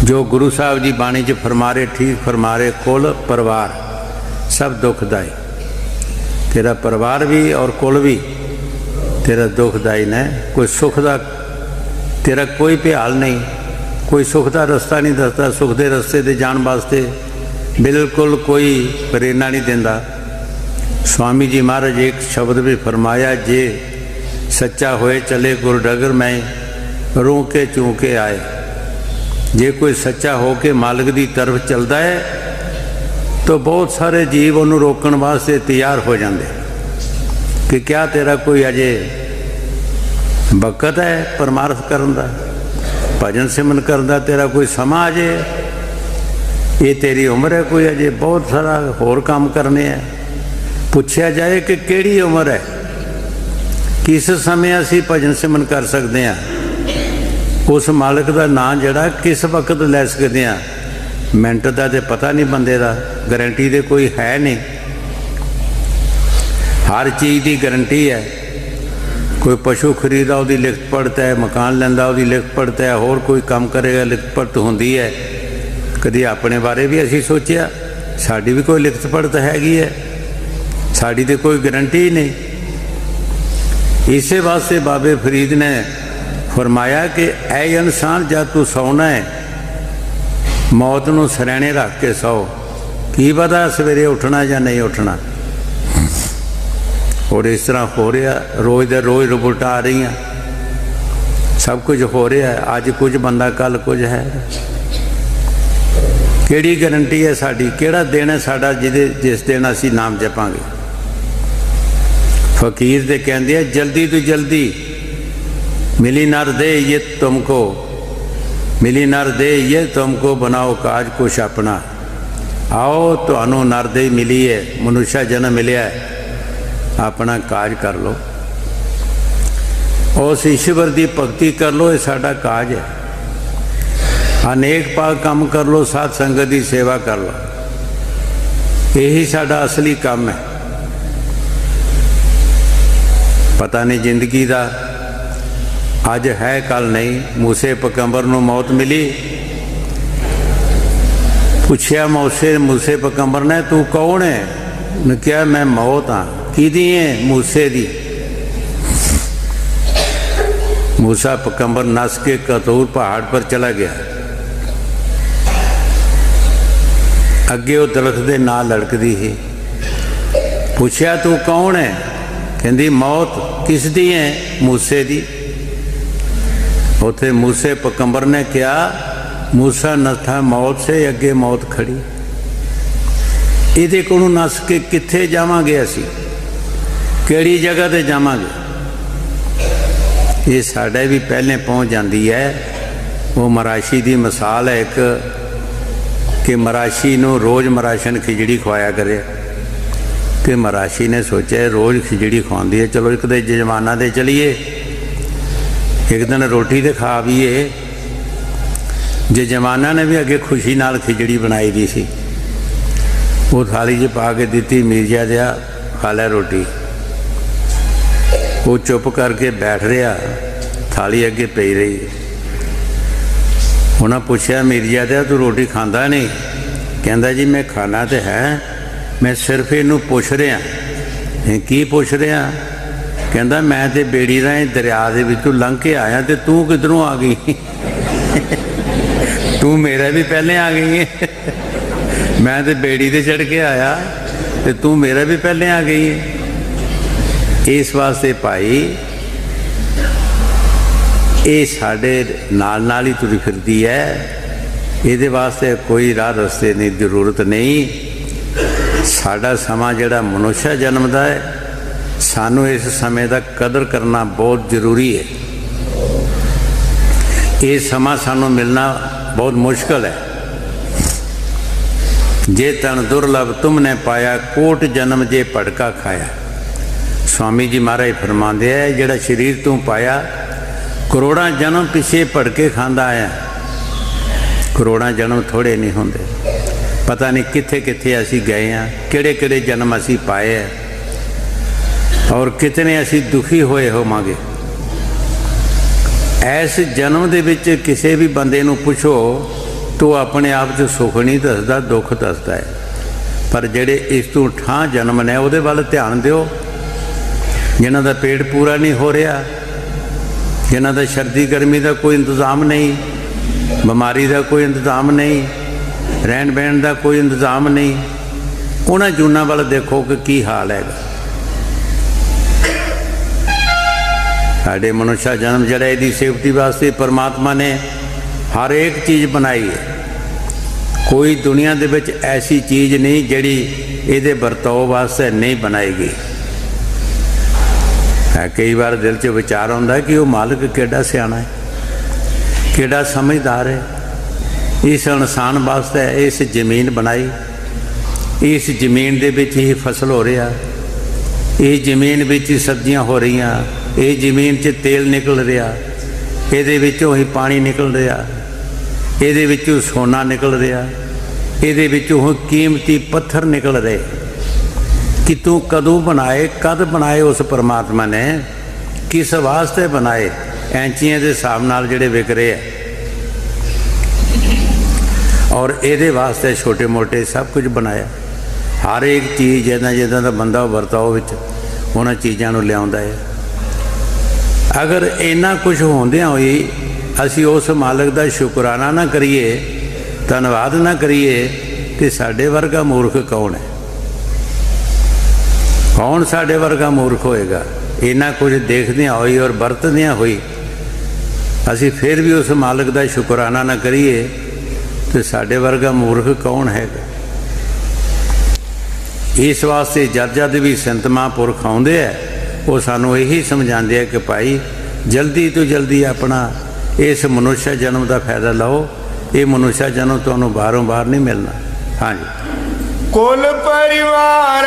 जो गुरु साहब जी बाणी च फरमा रहे, ठीक फरमा रहे, कुल परिवार सब दुखदाई। तेरा परिवार भी और कुल भी तेरा दुखदाई ने। कोई सुख का तेरा कोई भ्याल नहीं, कोई सुख का रस्ता नहीं दसदा, सुख के रस्ते ते जाण वास्ते बिल्कुल कोई प्रेरणा नहीं देंदा। स्वामी जी महाराज एक शब्द भी फरमाया, जे सच्चा होए चले गुरु डगर में रूह के चूके आए। जे कोई सच्चा हो के मालिक की तरफ चलता है तो बहुत सारे जीव उन्होंने रोकण वास्ते तैयार हो जाते कि क्या तेरा कोई अजे वक़्त है परमार्थ करन दा, भजन सिमरन करन दा तेरा कोई समा अजे, ये तेरी उम्र है कोई अजे बहुत सारा होर काम करने हैं। पूछया जाए कि केड़ी उम्र है, किस समय असी भजन सिमरन कर सकते हैं, उस मालिक का नाम जड़ा किस वक्त लै सकते हैं। मिनट का तो पता नहीं, बंदे का गारंटी तो कोई है नहीं। हर चीज़ की गारंटी है। कोई पशु खरीदा उसकी लिखत पढ़ता है, मकान लेंदा उसकी लिखत पढ़ता है, होर कोई काम करेगा लिखत पढ़त होंदी है। कभी अपने बारे भी असी सोचिया साड़ी भी कोई लिखत पढ़त हैगी है, साड़ी तो कोई गारंटी ही नहीं। इस वास्ते बाबे फरीद ने फरमाया कि ऐ इंसान जब तू सौना है मौत नूं सरैणे रख के सौ, की पता सवेरे उठना या नहीं उठना। और इस तरह हो रहा, रोज़ दे रोज़ रिपोर्टां आ रही हैं, सब कुछ हो रहा है। अज कुछ बंदा कल कुछ है। किहड़ी गारंटी है साड़ी, किहड़ा दिन है साडा जिस दिन असीं नाम जपांगे। फकीर दे कहंदे आ जल्दी तो जल्दी मिली नर दे ये तुमको, मिली नर दे ये तुमको बनाओ काज कुछ अपना। आओ तुहानू नर दे मिली है, मनुष्य जन्म मिलिया है, अपना काज कर लो, उस ईश्वर की भगती कर लो, ये साडा काज है। अनेक पाक काम कर लो, साध संगत की सेवा कर लो, यही साडा असली काम है। पता नहीं जिंदगी का अज है कल नहीं। मूसे पैगंबर नूं मौत मिली, पूछया मूसे पैगंबर ने तू कौन है, उन्हें कहा मैं मौत हाँ। किहदी है, मूसे दी। मूसा पैगंबर नस के कतूर पहाड़ पर चला गया। अगे वो दरख्त के नाल लड़कदी ही। पूछया तू कौन है, कहती मौत। किस दी है, मूसे दी। उथे मूसे पैगंबर ने कहा, मूसा नथा मौत से, अगे मौत खड़ी। इहदे कोलों नस के कित्थे जावांगे असीं, किहड़ी जगह ते जावांगे? ये साडे भी पहले पहुँच जाती है। वो मराशी की मिसाल है एक, कि मराशी नूं रोज़ मराशन खिचड़ी खवाया करे। तो मराशी ने सोचा रोज़ खिचड़ी खवांदी है, चलो एक दे जजमाना दे चलीए, एक दिन रोटी तो खा आईए। जजमाना ने भी अगे खुशी नाल खिचड़ी बनाई दी सी, वो थाली च पा के दी, मीरजा दिया खा लै रोटी। वो चुप करके बैठ रहा, थाली अगे पई रही। उन्हें पूछा, मीरजा दिया तू रोटी खांदा नहीं? कहता जी मैं खाना तो है, मैं सिर्फ इनू पुछ रहा। की पुछ रहा? कहता मैं तो बेड़ी राही दरिया के विचों लंघ के आया, तो तू किधरों आ गई? तू मेरा भी पहले आ गई है। मैं तो बेड़ी ते चढ़ के आया, तो तू मेरा भी पहले आ गई है। इस वास्ते भाई ये साडे नाल नाल ही तुरी फिरदी है, ये वास्ते कोई राह रस्ते की जरूरत नहीं। साडा समा जिहड़ा मनुष्य जन्म दा है, सानू इस समय का कदर करना बहुत जरूरी है। ये समा सानू मिलना बहुत मुश्किल है। जे तन दुर्लभ तुमने पाया, कोट जन्म जे भड़का खाया। स्वामी जी महाराज फरमाते हैं, जिहड़ा शरीर तू पाया, करोड़ा जन्म पिछे भड़के खांदा आया। करोड़ा जन्म थोड़े नहीं होंदे। पता नहीं कित्थे कित्थे असी गए हैं, किहड़े किहड़े जन्म असी पाए हैं, और कितने असी दुखी होए होवांगे। इस जन्म दे विच किसी भी बंदे नूं पुछो तो अपने आप च सुख नहीं दसदा, दुख दसदा है। पर जिहड़े इस तों ठां जन्म ने, उहदे वल ध्यान दिओ। जिन्हां दा पेट पूरा नहीं हो रहा, जिन्हां दा सर्दी गर्मी का कोई इंतजाम नहीं, बीमारी का कोई इंतजाम नहीं, रहन बहन का कोई इंतजाम नहीं, उन्हां जूनां वल देखो कि की हाल है। साडे मनुष्य जन्म जिहड़ा इहदी सेफ्टी वास्ते परमात्मा ने हर एक चीज़ बनाई है। कोई दुनिया दे विच ऐसी चीज़ नहीं जिहड़ी इहदे बरताव वास्ते नहीं बनाई गई है। कई बार दिल च विचार आउंदा कि वो मालिक किहड़ा सियाणा है, किहड़ा समझदार है। इस इंसान वास्ते इस जमीन बनाई, इस जमीन दे विच ही फसल हो रहा, इस जमीन विच ही सब्जियां हो रही, इस जमीन च तेल निकल रहा, इहदे विचों ही पानी निकल रहा, इहदे विचों सोना निकल रहा, इहदे विचों ही कीमती पत्थर निकल रहे। कि तू कदों बनाए, कद बनाए उस परमात्मा ने, किस वास्ते बनाए? ऐंचियां के हिसाब नाल जिहड़े विक रहे हैं, और इहदे वास्ते छोटे मोटे सब कुछ बनाया। हर एक चीज़ जिदा जिदा दा बंदा वरताओ विच उन्हां चीज़ां नूं लिआउंदा है। अगर इन्ना कुछ होंदियां होई असी उस मालिक का शुकराना ना करिए, धन्नवाद ना करिए, तो साडे वर्गा मूर्ख कौन है? कौन साडे वर्गा मूर्ख होएगा? इन्ना कुछ देखदियां होई और वरतदियां होई असी फिर भी उस मालिक का शुकराना ना करिए, तो साडे वर्गा मूर्ख कौन है? इस वास्ते जद जद भी संत महापुरख आउंदे है, वो सानू यही समझाते हैं कि भाई जल्दी तो जल्दी अपना इस मनुष्य जन्म का फायदा लाओ। ये मनुष्य जन्म तुहानू बारों बार नहीं मिलना। हाँ जी। कुल परिवार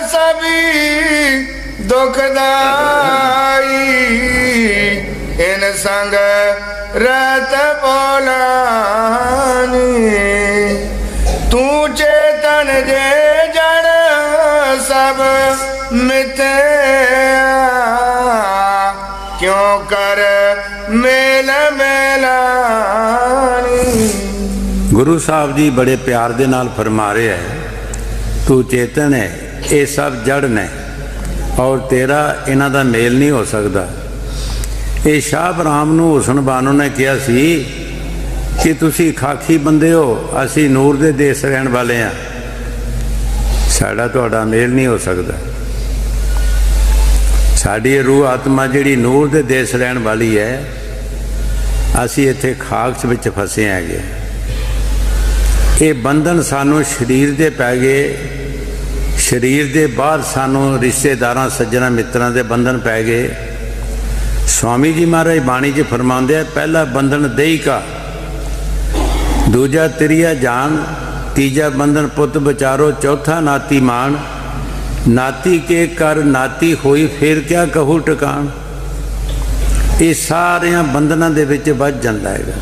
सभी दुखदाई, इन संग रहत बोलानी। तू चेतन जे जड़ सब मिथ्या, क्यों कर मेल मेलानी। गुरु साहब जी बड़े प्यार दे नाल फरमा रहे हैं, तू चेतन है, ये सब जड़ ने और तेरा इन्हां दा मेल नहीं हो सकता। ये शाह बराम नूं हुसन बानो ने कहा सी कि तुसी खाकी बंदे हो, असी नूर दे देश रहन वाले हैं, साड़ा तुहाडा मेल नहीं हो सकता। साड़ी रूह आत्मा जिहड़ी नूर दे देश रहन वाली है, ਅਸੀਂ ਇੱਥੇ ਖਾਕ ਵਿੱਚ ਫਸੇ ਹੈਗੇ। ਇਹ ਬੰਧਨ ਸਾਨੂੰ ਸਰੀਰ ਦੇ ਪੈ ਗਏ, ਸਰੀਰ ਦੇ ਬਾਹਰ ਸਾਨੂੰ ਰਿਸ਼ਤੇਦਾਰਾਂ ਸੱਜਣਾ ਮਿੱਤਰਾਂ ਦੇ ਬੰਧਨ ਪੈ ਗਏ। स्वामी जी महाराज बाणी च फरमाते हैं, पहला बंधन देही का, दूजा तिरिया जान, तीजा बंधन पुत बचारो, चौथा नाती मान, नाती के कर नाती होई फिर क्या कहू टकान। ये सारिया बंधना दे विच बच जाता है,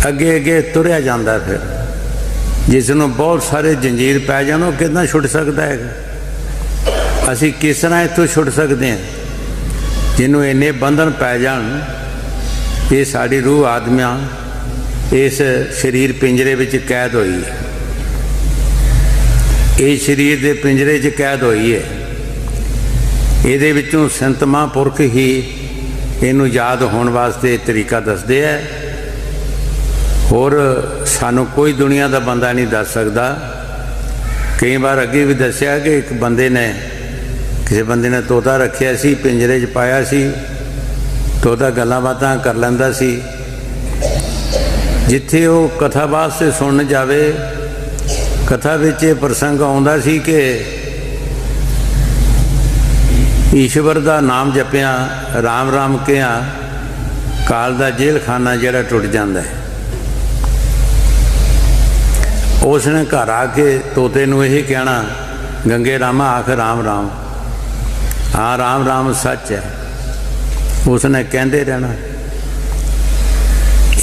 अगे अगे तुरया जाता। फिर जिसनों बहुत सारे जंजीर पै जान कितना छुट सकता है। असी किस तरह इतों छुट सकते हैं जिन्हों इन्ने बंधन पै जान। ये साड़ी रूह आदमियां इस शरीर पिंजरे विच कैद होई है, ये शरीर दे पिंजरे च कैद होई है। इहदे विचों संत महापुरख ही इनू याद होने वास्ते तरीका दसदे है, होर सानू कोई दुनिया का बंदा नहीं दस सकता। कई बार अगे भी दसिया कि एक बंदे ने, किसी बंदे ने तोता रखिया सी, पिंजरे च पाया सी, तोता गल्लां बातां कर लैंदा सी। जिथे वो कथा वास्ते सुन जावे, कथा विच प्रसंग आउंदा सी कि ईश्वर का नाम जपिया, राम राम किया, काल का जेल खाना जिहड़ा टुट जाता है। उसने घर आके तोते नूं यही कहना, गंगे रामा आख राम राम, हाँ राम राम सच है। उसने कहते रहना।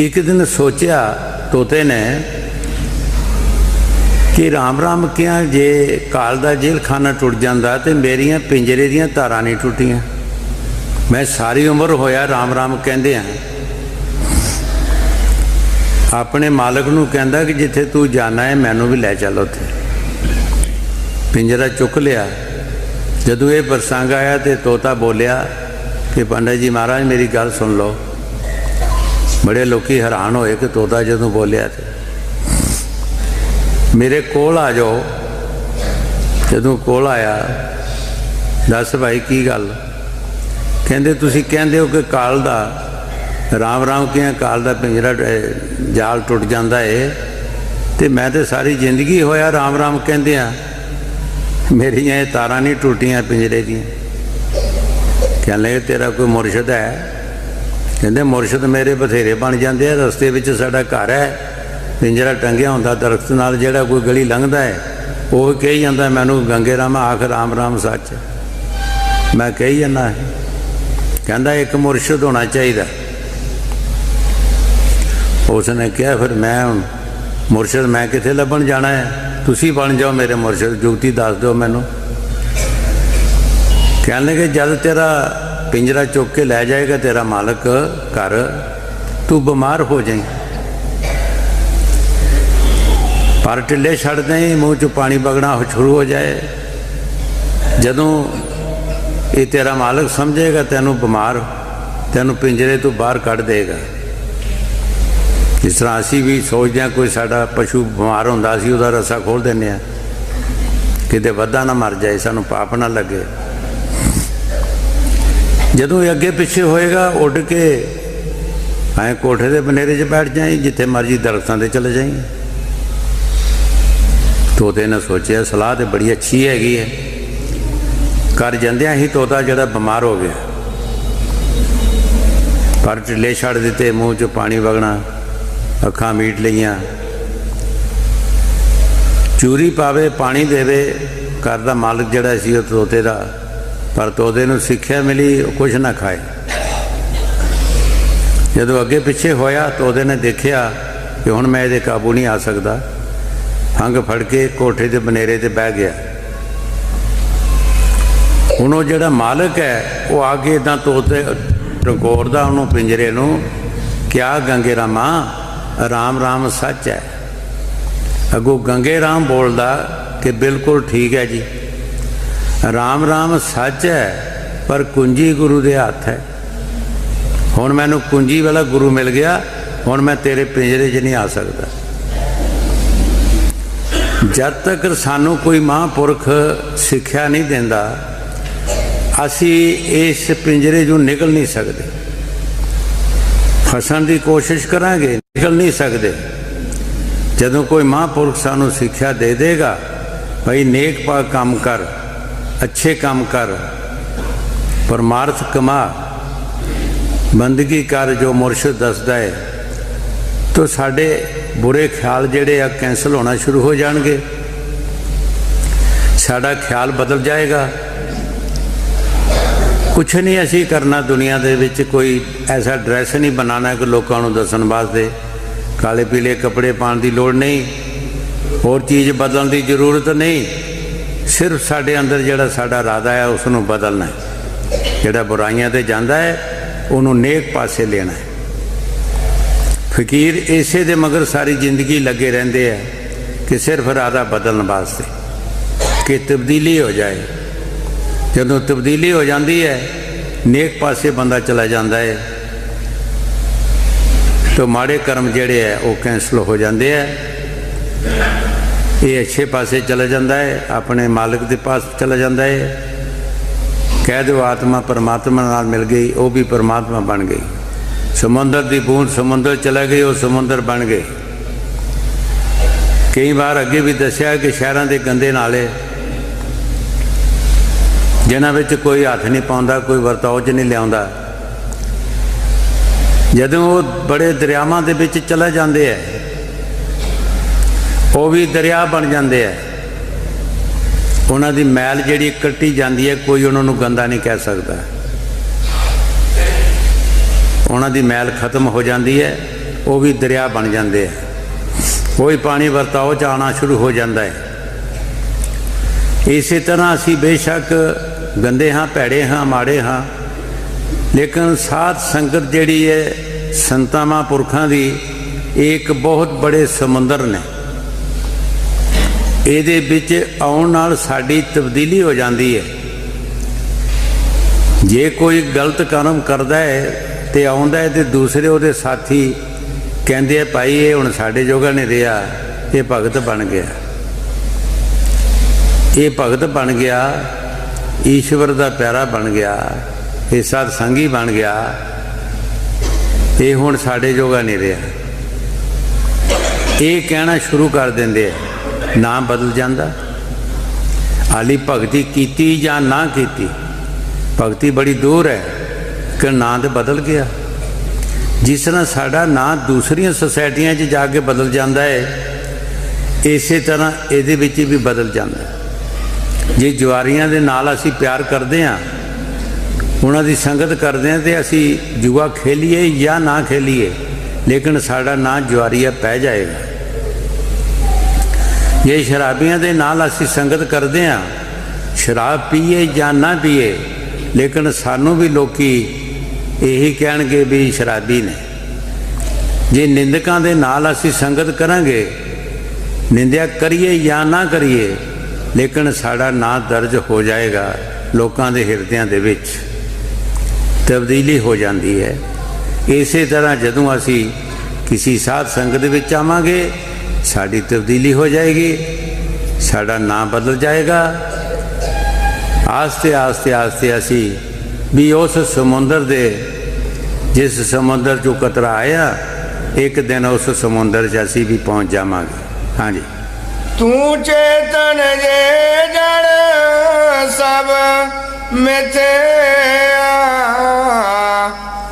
एक दिन सोचा तोते ने कि राम राम क्या जे काल का जेल खाना टुट जाता तो मेरिया पिंजरे दियां तारां नहीं टुटियां। मैं सारी उम्र होया राम राम कहते हैं। अपने मालक नूं कहंदा कि जिथे तू जाना है मैनू भी लै चल। उत्थे पिंजरा चुक लिया। जदों ये प्रसंग आया तो तोता बोलिया कि पंडित जी महाराज मेरी गल सुन लो। बड़े लोग हैरान होए कि तोता जदों बोलिया तो मेरे कोल आ जाओ। जदों कोल आया, दस भाई की गल? कहंदे तुसीं कहंदे हो कि काल दा राम राम किया काल दा पिंजरा जाल टुट जाता है, तो मैं तो सारी जिंदगी होया राम राम कहंदे आ, मेरिया ये तारां नहीं टूटियां पिंजरे दियां। कहने लगे तेरा कोई मुर्शद है? कहते मुर्शद मेरे बथेरे बन जाते हैं। रस्ते विच साडा घर है, पिंजरा टंगिया होंदा दरख्त नाल, जिहड़ा कोई गली लंघदा है वो कही जाता मैनू गंगे रामा आख राम राम सच। मैं कही जाना है। कहंदा एक मुर्शद होना चाहिए। उसने कहा फिर मैं हुण मुर्शद मैं कित्थे लभण जाना है, तुसी बन जाओ मेरे मुर्शद, जुगती दस दो मैनू। कहने लगे जब तेरा पिंजरा चुक के लै जाएगा तेरा मालक घर, तू बीमार हो जाए, पर ढिले छड़ दें, मूँह चो पानी बगना शुरू हो जाए। जदों ये तेरा मालक समझेगा तेनू बीमार, तेनू पिंजरे तो बाहर कढ़ देगा। जिस तरह असी भी सोचते हैं कोई साडा पशु बीमार होंदा असी उहदा रस्सा खोल देने आ, किते वधा ना मर जाए, सानू पाप ना लगे। जदों अगे पिछे होएगा उड़ के ऐ कोठे के बनेरे च बैठ जाए, जिथे मर्जी दरख्तां ते चले जाए। तोते ने सोचा सलाह तो बड़ी अच्छी हैगी है। घर जांदियां ही तोता जिहड़ा बीमार हो गया, पर ढिले छड़ दिते, मूँह चो पानी वगना, अखां मीट लईयां। चूरी पावे पानी देवे घर का मालिक जिहड़ा सी तोते का, पर तोते नूं सिक्ख्या मिली कुछ ना खाए। जदों अगे पिछे होया तोते ने देखिया कि हुण मैं इहदे काबू नहीं आ सकता, हंग फड़ के कोठे के बनेरे ते बह गया। हुण वो जिहड़ा मालिक है वो आके इदां तोते टकोरदा उहनूं पिंजरे नूं, क्या गंगे रामा राम राम सच है। अगों गंगे राम बोलदा कि बिल्कुल ठीक है जी, राम राम सच है, पर कुंजी गुरु दे हाथ है। हुण मैनू कुंजी वाला गुरु मिल गया, हुण मैं तेरे पिंजरे च नहीं आ सकता। जब तक सानू कोई महापुरख सिक्ख्या नहीं देंदा असी इस पिंजरे चों निकल नहीं सकते। ਫਸਣ ਦੀ ਕੋਸ਼ਿਸ਼ ਕਰਾਂਗੇ, ਨਿਕਲ ਨਹੀਂ ਸਕਦੇ। ਜਦੋਂ ਕੋਈ ਮਹਾਂਪੁਰਖ ਸਾਨੂੰ ਸਿੱਖਿਆ ਦੇ ਦੇਗਾ, ਭਾਈ ਨੇਕ ਪਾਕ ਕੰਮ ਕਰ, ਅੱਛੇ ਕੰਮ ਕਰ, ਪਰਮਾਰਥ ਕਮਾ, ਬੰਦਗੀ ਕਰ ਜੋ ਮੁਰਸ਼ਿਦ ਦੱਸਦਾ ਹੈ, ਤਾਂ ਸਾਡੇ ਬੁਰੇ ਖਿਆਲ ਜਿਹੜੇ ਆ ਕੈਂਸਲ ਹੋਣਾ ਸ਼ੁਰੂ ਹੋ ਜਾਣਗੇ। ਸਾਡਾ ਖਿਆਲ ਬਦਲ ਜਾਏਗਾ। ਕੁਛ ਨਹੀਂ ਅਸੀਂ ਕਰਨਾ ਦੁਨੀਆ ਦੇ ਵਿੱਚ, ਕੋਈ ਐਸਾ ਡਰੈਸ ਨਹੀਂ ਬਣਾਉਣਾ ਕਿ ਲੋਕਾਂ ਨੂੰ ਦੱਸਣ ਵਾਸਤੇ। ਕਾਲੇ ਪੀਲੇ ਕੱਪੜੇ ਪਾਉਣ ਦੀ ਲੋੜ ਨਹੀਂ, ਹੋਰ ਚੀਜ਼ ਬਦਲਣ ਦੀ ਜ਼ਰੂਰਤ ਨਹੀਂ। ਸਿਰਫ ਸਾਡੇ ਅੰਦਰ ਜਿਹੜਾ ਸਾਡਾ ਇਰਾਦਾ ਹੈ ਉਸ ਨੂੰ ਬਦਲਣਾ ਹੈ। ਜਿਹੜਾ ਬੁਰਾਈਆਂ 'ਤੇ ਜਾਂਦਾ ਹੈ ਉਹਨੂੰ ਨੇਕ ਪਾਸੇ ਲੈਣਾ ਹੈ। ਫਕੀਰ ਇਸੇ ਦੇ ਮਗਰ ਸਾਰੀ ਜ਼ਿੰਦਗੀ ਲੱਗੇ ਰਹਿੰਦੇ ਆ ਕਿ ਸਿਰਫ ਇਰਾਦਾ ਬਦਲਣ ਵਾਸਤੇ, ਕਿ ਤਬਦੀਲੀ ਹੋ ਜਾਏ। ਜਦੋਂ ਤਬਦੀਲੀ ਹੋ ਜਾਂਦੀ ਹੈ, ਨੇਕ ਪਾਸੇ ਬੰਦਾ ਚਲਾ ਜਾਂਦਾ ਹੈ, ਤਾਂ ਮਾੜੇ ਕਰਮ ਜਿਹੜੇ ਹੈ ਉਹ ਕੈਂਸਲ ਹੋ ਜਾਂਦੇ ਹੈ। ਇਹ ਅੱਛੇ ਪਾਸੇ ਚਲਾ ਜਾਂਦਾ ਹੈ, ਆਪਣੇ ਮਾਲਕ ਦੇ ਪਾਸ ਚਲਾ ਜਾਂਦਾ ਹੈ। ਕਹਿ ਦਿਓ ਆਤਮਾ ਪਰਮਾਤਮਾ ਨਾਲ ਮਿਲ ਗਈ, ਉਹ ਵੀ ਪਰਮਾਤਮਾ ਬਣ ਗਈ। ਸਮੁੰਦਰ ਦੀ ਬੂੰਦ ਸਮੁੰਦਰ ਚਲਾ ਗਈ, ਉਹ ਸਮੁੰਦਰ ਬਣ ਗਏ। ਕਈ ਵਾਰ ਅੱਗੇ ਵੀ ਦੱਸਿਆ ਕਿ ਸ਼ਹਿਰਾਂ ਦੇ ਗੰਦੇ ਨਾਲੇ ਜਿਨ੍ਹਾਂ ਵਿੱਚ ਕੋਈ ਹੱਥ ਨਹੀਂ ਪਾਉਂਦਾ, ਕੋਈ ਵਰਤਾਓ 'ਚ ਨਹੀਂ ਲਿਆਉਂਦਾ, ਜਦੋਂ ਉਹ ਬੜੇ ਦਰਿਆਵਾਂ ਦੇ ਵਿੱਚ ਚਲੇ ਜਾਂਦੇ ਹੈ, ਉਹ ਵੀ ਦਰਿਆ ਬਣ ਜਾਂਦੇ ਹੈ। ਉਹਨਾਂ ਦੀ ਮੈਲ ਜਿਹੜੀ ਕੱਟੀ ਜਾਂਦੀ ਹੈ, ਕੋਈ ਉਹਨਾਂ ਨੂੰ ਗੰਦਾ ਨਹੀਂ ਕਹਿ ਸਕਦਾ। ਉਹਨਾਂ ਦੀ ਮੈਲ ਖਤਮ ਹੋ ਜਾਂਦੀ ਹੈ, ਉਹ ਵੀ ਦਰਿਆ ਬਣ ਜਾਂਦੇ ਹੈ। ਕੋਈ ਪਾਣੀ ਵਰਤਾਓ 'ਚ ਆਉਣਾ ਸ਼ੁਰੂ ਹੋ ਜਾਂਦਾ ਹੈ। ਇਸੇ ਤਰ੍ਹਾਂ ਅਸੀਂ ਬੇਸ਼ੱਕ ਗੰਦੇ ਹਾਂ, ਭੈੜੇ ਹਾਂ, ਮਾੜੇ ਹਾਂ, ਲੇਕਿਨ ਸਾਧ ਸੰਗਤ ਜਿਹੜੀ ਹੈ ਸੰਤਾਂ ਮਹਾਂਪੁਰਖਾਂ ਦੀ, ਇੱਕ ਬਹੁਤ ਬੜੇ ਸਮੁੰਦਰ ਨੇ। ਇਹਦੇ ਵਿੱਚ ਆਉਣ ਨਾਲ ਸਾਡੀ ਤਬਦੀਲੀ ਹੋ ਜਾਂਦੀ ਹੈ। ਜੇ ਕੋਈ ਗਲਤ ਕਰਮ ਕਰਦਾ ਹੈ ਤੇ ਆਉਂਦਾ ਹੈ, ਤੇ ਦੂਸਰੇ ਉਹਦੇ ਸਾਥੀ ਕਹਿੰਦੇ ਆ ਭਾਈ ਇਹ ਹੁਣ ਸਾਡੇ ਜੋਗਾ ਨਹੀਂ ਰਿਹਾ, ਇਹ ਭਗਤ ਬਣ ਗਿਆ, ਇਹ ਭਗਤ ਬਣ ਗਿਆ, ਈਸ਼ਵਰ ਦਾ ਪਿਆਰਾ ਬਣ ਗਿਆ, ਇਹ ਸਾਧ ਸੰਗੀ ਬਣ ਗਿਆ, ਇਹ ਹੁਣ ਸਾਡੇ ਜੋਗਾ ਨਹੀਂ ਰਿਹਾ। ਇਹ ਕਹਿਣਾ ਸ਼ੁਰੂ ਕਰ ਦਿੰਦੇ ਆ। ਨਾਂ ਬਦਲ ਜਾਂਦਾ। ਹਾਲੀ ਭਗਤੀ ਕੀਤੀ ਜਾਂ ਨਾ ਕੀਤੀ, ਭਗਤੀ ਬੜੀ ਦੂਰ ਹੈ ਕਿ ਨਾਂ ਤਾਂ ਬਦਲ ਗਿਆ। ਜਿਸ ਤਰ੍ਹਾਂ ਸਾਡਾ ਨਾਂ ਦੂਸਰੀਆਂ ਸੁਸਾਇਟੀਆਂ 'ਚ ਜਾ ਕੇ ਬਦਲ ਜਾਂਦਾ ਹੈ, ਇਸੇ ਤਰ੍ਹਾਂ ਇਹਦੇ ਵਿੱਚ ਵੀ ਬਦਲ ਜਾਂਦਾ। ਜੇ ਜੁਆਰੀਆਂ ਦੇ ਨਾਲ ਅਸੀਂ ਪਿਆਰ ਕਰਦੇ ਹਾਂ, ਉਹਨਾਂ ਦੀ ਸੰਗਤ ਕਰਦੇ ਹਾਂ, ਤੇ ਅਸੀਂ ਜੂਆ ਖੇਲੀਏ ਜਾਂ ਨਾ ਖੇਲੀਏ, ਲੇਕਿਨ ਸਾਡਾ ਨਾਂ ਜੁਆਰੀਆ ਪੈ ਜਾਏਗਾ। ਜੇ ਸ਼ਰਾਬੀਆਂ ਦੇ ਨਾਲ ਅਸੀਂ ਸੰਗਤ ਕਰਦੇ ਹਾਂ, ਸ਼ਰਾਬ ਪੀਏ ਜਾਂ ਨਾ ਪੀਏ, ਲੇਕਿਨ ਸਾਨੂੰ ਵੀ ਲੋਕੀ ਇਹੀ ਕਹਿਣਗੇ ਵੀ ਸ਼ਰਾਬੀ ਨੇ। ਜੇ ਨਿੰਦਕਾਂ ਦੇ ਨਾਲ ਅਸੀਂ ਸੰਗਤ ਕਰਾਂਗੇ, ਨਿੰਦਿਆ ਕਰੀਏ ਜਾਂ ਨਾ ਕਰੀਏ, ਲੇਕਿਨ ਸਾਡਾ ਨਾਂ ਦਰਜ ਹੋ ਜਾਏਗਾ ਲੋਕਾਂ ਦੇ ਹਿਰਦਿਆਂ ਦੇ ਵਿੱਚ। ਤਬਦੀਲੀ ਹੋ ਜਾਂਦੀ ਹੈ। ਇਸੇ ਤਰ੍ਹਾਂ ਜਦੋਂ ਅਸੀਂ ਕਿਸੇ ਸਾਧ ਸੰਗਤ ਵਿੱਚ ਆਵਾਂਗੇ, ਸਾਡੀ ਤਬਦੀਲੀ ਹੋ ਜਾਏਗੀ, ਸਾਡਾ ਨਾਂ ਬਦਲ ਜਾਏਗਾ। ਆਸਤੇ ਆਸਤੇ ਆਸਤੇ ਅਸੀਂ ਵੀ ਉਸ ਸਮੁੰਦਰ ਦੇ, ਜਿਸ ਸਮੁੰਦਰ 'ਚੋਂ ਕਤਰਾ ਆਇਆ, ਇੱਕ ਦਿਨ ਉਸ ਸਮੁੰਦਰ 'ਚ ਅਸੀਂ ਵੀ ਪਹੁੰਚ ਜਾਵਾਂਗੇ। ਹਾਂਜੀ। ਤੂੰ ਚੇਤਨ ਜੇ ਜੜ ਸਭ ਮਿਥਿਆ,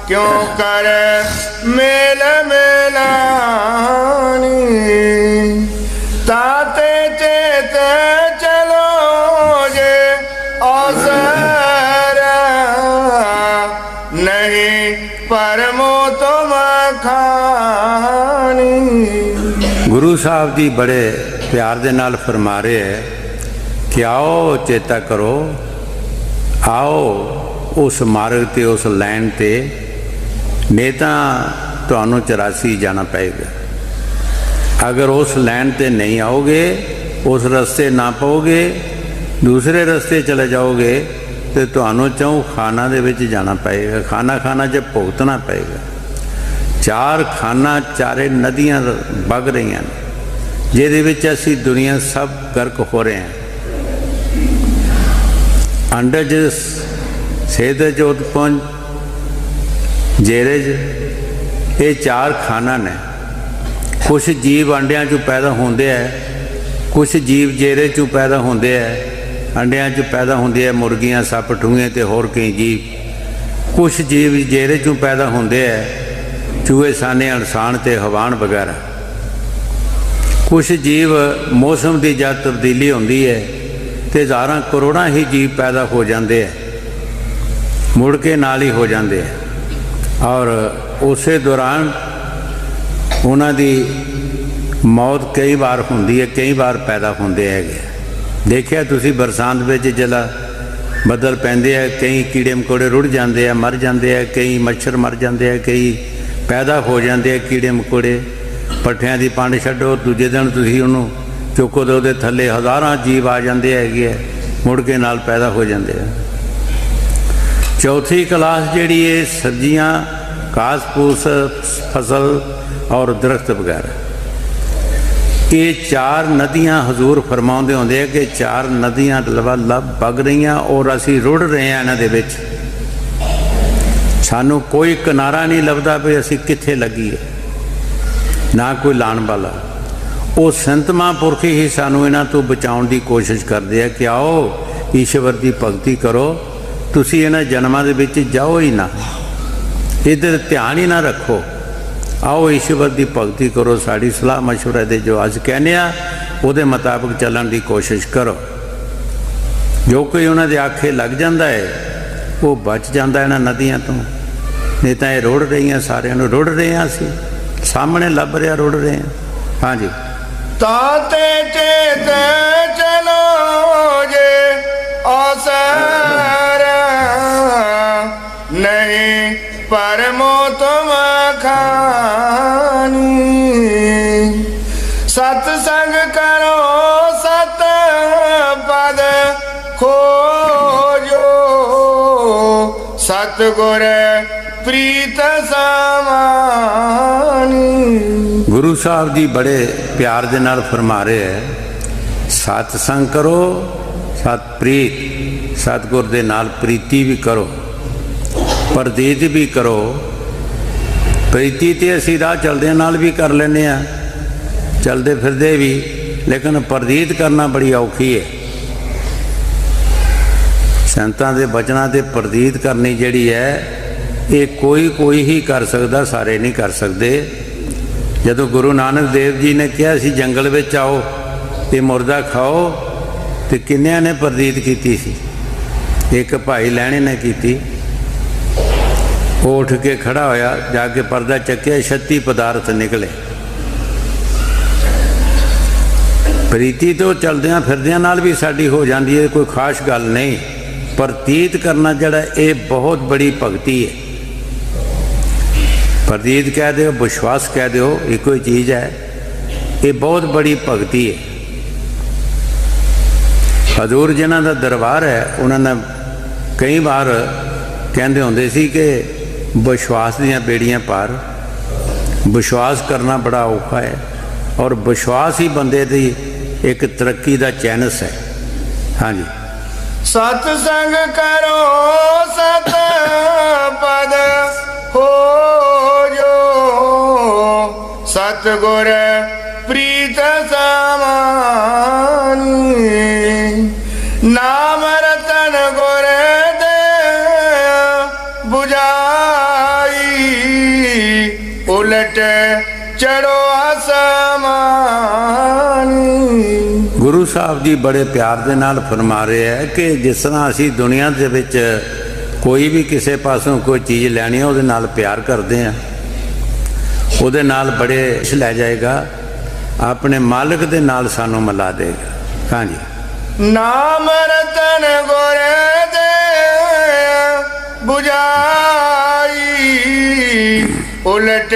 ਕਿਉਂ ਕਰ ਮੇਲ ਮੇਲਾਣੀ, ਤਾਤੇ ਚੇਤ ਚਲੋ ਜੇ ਔਸਰ, ਨਹੀਂ ਪਰਮੋ ਤੁਮ ਖਾਣੀ। ਗੁਰੂ ਸਾਹਿਬ ਜੀ ਬੜੇ ਪਿਆਰ ਦੇ ਨਾਲ ਫਰਮਾ ਰਹੇ ਹੈ ਕਿ ਆਓ ਚੇਤਾ ਕਰੋ, ਆਓ ਉਸ ਮਾਰਗ 'ਤੇ, ਉਸ ਲਾਈਨ 'ਤੇ, ਨਹੀਂ ਤਾਂ ਤੁਹਾਨੂੰ 84 ਜਾਣਾ ਪਏਗਾ। ਅਗਰ ਉਸ ਲਾਈਨ 'ਤੇ ਨਹੀਂ ਆਓਗੇ, ਉਸ ਰਸਤੇ ਨਾ ਪਾਓਗੇ, ਦੂਸਰੇ ਰਸਤੇ ਚਲੇ ਜਾਓਗੇ, ਤੇ ਤੁਹਾਨੂੰ ਚੌਂ ਖਾਨਾ ਦੇ ਵਿੱਚ ਜਾਣਾ ਪਏਗਾ। ਖਾਨਾ ਖਾਨਾ 'ਚ ਭੁਗਤਣਾ ਪਏਗਾ। ਚਾਰ ਖਾਨਾ, ਚਾਰੇ ਨਦੀਆਂ ਵਗ ਰਹੀਆਂ ਨੇ, ਜਿਹਦੇ ਵਿੱਚ ਅਸੀਂ ਦੁਨੀਆ ਸਭ ਗਰਕ ਹੋ ਰਹੇ ਹਾਂ। ਅੰਡਜ ਸੇਦਜ ਉਤਪੰਨ ਜੇਰਜ ये चार खाना ने। कुछ जीव अंडियां चों पैदा होंदे है, कुछ जीव जेरे चों पैदा होंदे है, अंडियां चों पैदा होंदे है मुर्गियां, सप, ठूंगे ते होर कई जीव। कुछ जीव जेरे चों पैदा होंदे है, चूहे, साने, अणसाण ते हवान वगैरह। कुछ जीव मौसम की जब तब्दीली होंदी है तो हज़ारां करोड़ां ही जीव पैदा हो जाते हैं, मुड़ के नाल ही हो जाते हैं, और उस दौरान उन्हां दी मौत कई बार होंदी है, कई बार पैदा होंदे है। देखिया तुसी बरसात में जला बदल पैंदे है, कई कीड़े मकोड़े रुड़ जाते हैं, मर जाते हैं, कई मच्छर मर जाते हैं, कई पैदा हो जाते हैं कीड़े मकोड़े। पट्ठियां की पंड छड्डो, दूजे दिन तुसी उन्होंने चुको तो उहदे थल्ले हज़ारां जीव आ जाते है, मुड़ के नाल पैदा हो जाते हैं। चौथी क्लास जिहड़ी है सब्जियां, घास फूस, फसल और दरख्त वगैरह। ये चार नदियां हजूर फरमाउंदे होंदे है कि चार नदियां लब बग रही और असी रुड़ रहे हैं इन्हां दे विच। सानू कोई किनारा नहीं लभदा भी असी कित्थे लगीए, ना कोई लाण वाला। वो संत महापुरख ही सानू इन्हां तो बचाउण दी कोशिश करदे हैं कि आओ ईश्वर की भगती करो, तुसी इन्हां जन्मां दे विच जाओ ही ना, इधर ध्यान ही ना रखो, आओ ईश्वर की भगती करो। साड़ी सलाह मशवरे दे जो अज कहने उहदे मुताबिक चलण की कोशिश करो। जो कोई उन्हां दे आखे लग जाता है वो बच जाता इन्हां नदियां तो, नहीं तो ये रुड़ रही हैं, सारिਆਂ ਨੂੰ रुड़ रहे हैं, असी सामने लभ रहा रुड़ रहे हैं। हाँ जी। ताते चेत चलो जे असर नहीं परमो तुम खानी। सत्संग करो सत पद खोजो, सतगुर प्रीत समानी। गुरु साहब जी बड़े प्यार दे नाल फरमा रहे हैं, सत्संग करो, सतप्रीत, सतगुर दे नाल प्रीति भी करो, प्रतीत भी करो। प्रीति तो असी राह चलदे नाल भी कर लेने, चलते फिरदे भी, लेकिन प्रतीत करना बड़ी औखी है। संतां दे बचनां ते प्रतीत करनी जिहड़ी है ये कोई ही कर सकदा, सारे नहीं कर सकते। जदों गुरु नानक देव जी ने कहा सी जंगल में आओ ये मुर्दा खाओ, तो किन्नियां ने प्रतीत की सी? एक भाई लैणे ने की। वो उठ के खड़ा होया, जाके पर्दा चक्या, 36 पदार्थ निकले। प्रीति तो चलदियां फिरदियां नाल भी साडी हो जाती है, कोई खास गल नहीं। प्रतीत करना जड़ा ये बहुत बड़ी भगती है। प्रतीत कह दो, विश्वास कह दो, एक ही चीज़ है, ये बहुत बड़ी भगती है। हजूर जिन्हां दा दरबार है उन्होंने कई बार कहते होंदे सी कि विश्वास दियां बेड़ियां पार। विश्वास करना बड़ा औखा है, और विश्वास ही बंदे दी एक तरक्की का चैनस है। हाँ जी। सत्संग करो सत पद हो जो, सतगुर प्रीत समानी। नाम रतन गुर दे बुझाई, उलट चढ़ो आसमानी। गुरु साहब जी बड़े प्यार दे नाल फरमा रहे हैं कि जिस तरह असी दुनिया दे विच कोई भी किसी पासों कोई चीज़ लैनी है उहदे नाल प्यार करते हैं, उहदे नाल बड़े लै जाएगा, अपने मालिक दे नाल सानू मिला देगा। हाँ जी। नाम रतन गुर दे बुझाई, उलट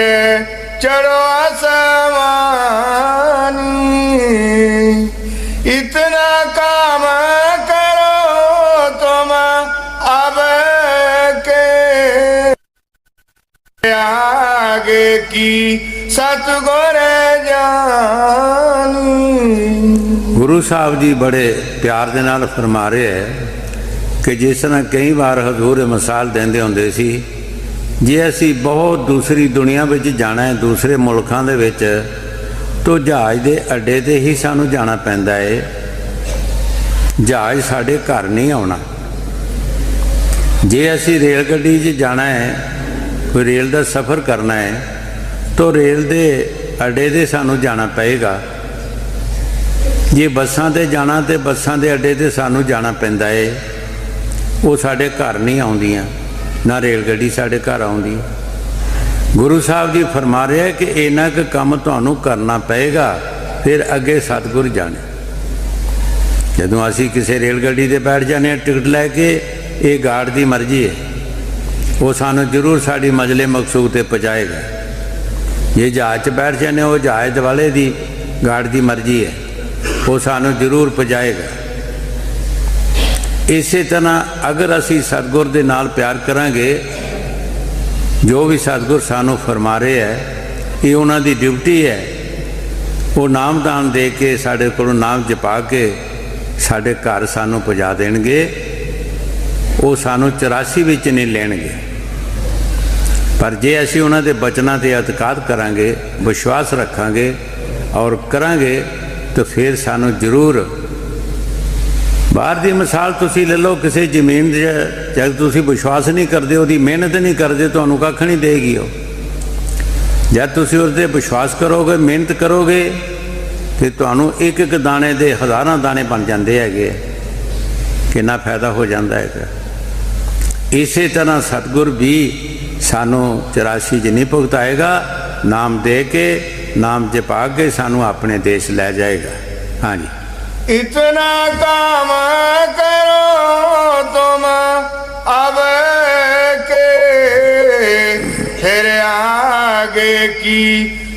चढ़ो आसमानी। इतना काम करो तुम अब के आगे की सतगुर जानी। गुरु साहब जी बड़े प्यार दे नाल फरमा रहे हैं कि जिस तरह कई बार हजूर मिसाल देंदे होंदे सी जे असी बहुत दूसरी दुनिया विच जाना है, दूसरे मुल्कां दे विच, तो जहाज़ दे अड्डे ते ही सानू जाना पैंदा है। जहाज़ साडे घर नहीं आउणा। जे असी रेल गड्डी 'च जाना है, कोई रेल का सफ़र करना है, तो रेल दे अड्डे ते सानू जाना पएगा। जे बसां ते जाना तो बसां दे अड्डे ते सानू जाना पैंदा है। वो साडे घर नहीं आउंदियां, ना रेल गड्डी साडे घर आउंदी। गुरु साहब जी फरमा रहे हैं कि इन्ना क काम तुहानू करना पएगा, फिर अगे सतगुर जाने। जदों असी किसी रेल गड्डी ते बैठ जाने टिकट लैके, ये गार्ड की मर्जी है, वो सानू जरूर साड़ी मंजिले मकसूद ते पहुँचाएगा। जे जहाज़ च बैठ जाने, वो जहाज़ वाले दी गार्ड की मर्जी है, वो सानू जरूर पहुँचाएगा। इसे तरह अगर असी सतगुर दे नाल प्यार करांगे, जो भी सतगुर सानू फरमा रहे है, ये उन्हां दी ड्यूटी है। वो नामदान दे के साडे कोलों नाम जपा के साडे घर सानू पहुँचा देणगे। वो सानू 84 विच नहीं लेणगे। पर जे असी उन्हां दे बचनां ते एतकाद करांगे, विश्वास रखांगे और करांगे, तो फिर सानू जरूर। बाहर की मिसाल तुसी ले लो, किसी जमीन जब तुसी विश्वास नहीं करते, उसकी मेहनत नहीं करते, तुहानू कख नहीं देगी। जब तुसी उस पर विश्वास करोगे, मेहनत करोगे, तो तुहानू एक एक दाने दे हज़ारां दाने बन जाते हैं। कितना फायदा हो जाता है। इसे तरह सतगुर भी सानू 84 च नहीं भुगताएगा, नाम दे के, नाम जपा के सानू अपने देश लै जाएगा। हाँ जी। इतना काम करो तुम अब के, फिर आगे की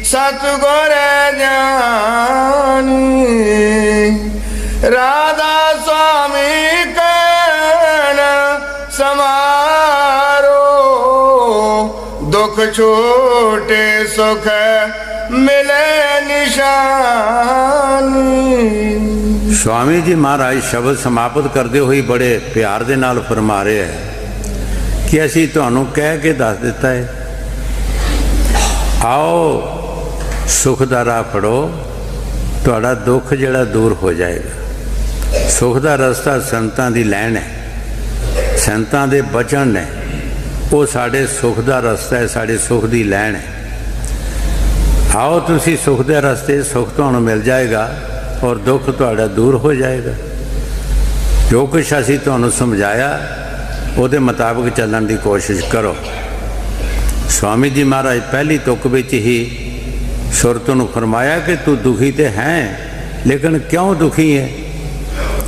सतगुर जानी। राधा स्वामी कहना समारो, दुख छोटे सुख मिले निशानी। स्वामी जी महाराज शब्द समाप्त करते हुए बड़े प्यार दे नाल फरमा रहे हैं कि असी तुहानू कह के दस दिता है, आओ सुख दा राह फड़ो, तुहाडा दुख जिहड़ा दूर हो जाएगा। सुख दा रस्ता संतां दी लैन है, संतां दे बचन ने, वो साडे सुख दा रस्ता है, साडे सुख दी लैन है। आओ तुसी सुख दे रस्ते, सुख तुहानू मिल जाएगा और दुख तुहाडा दूर हो जाएगा। जो कुछ असी तुहानू समझाया, उहदे मुताबिक चलण की कोशिश करो। स्वामी जी महाराज पहली तुक विच ही सुरत नूं फरमाया कि तू दुखी तो है, लेकिन क्यों दुखी है,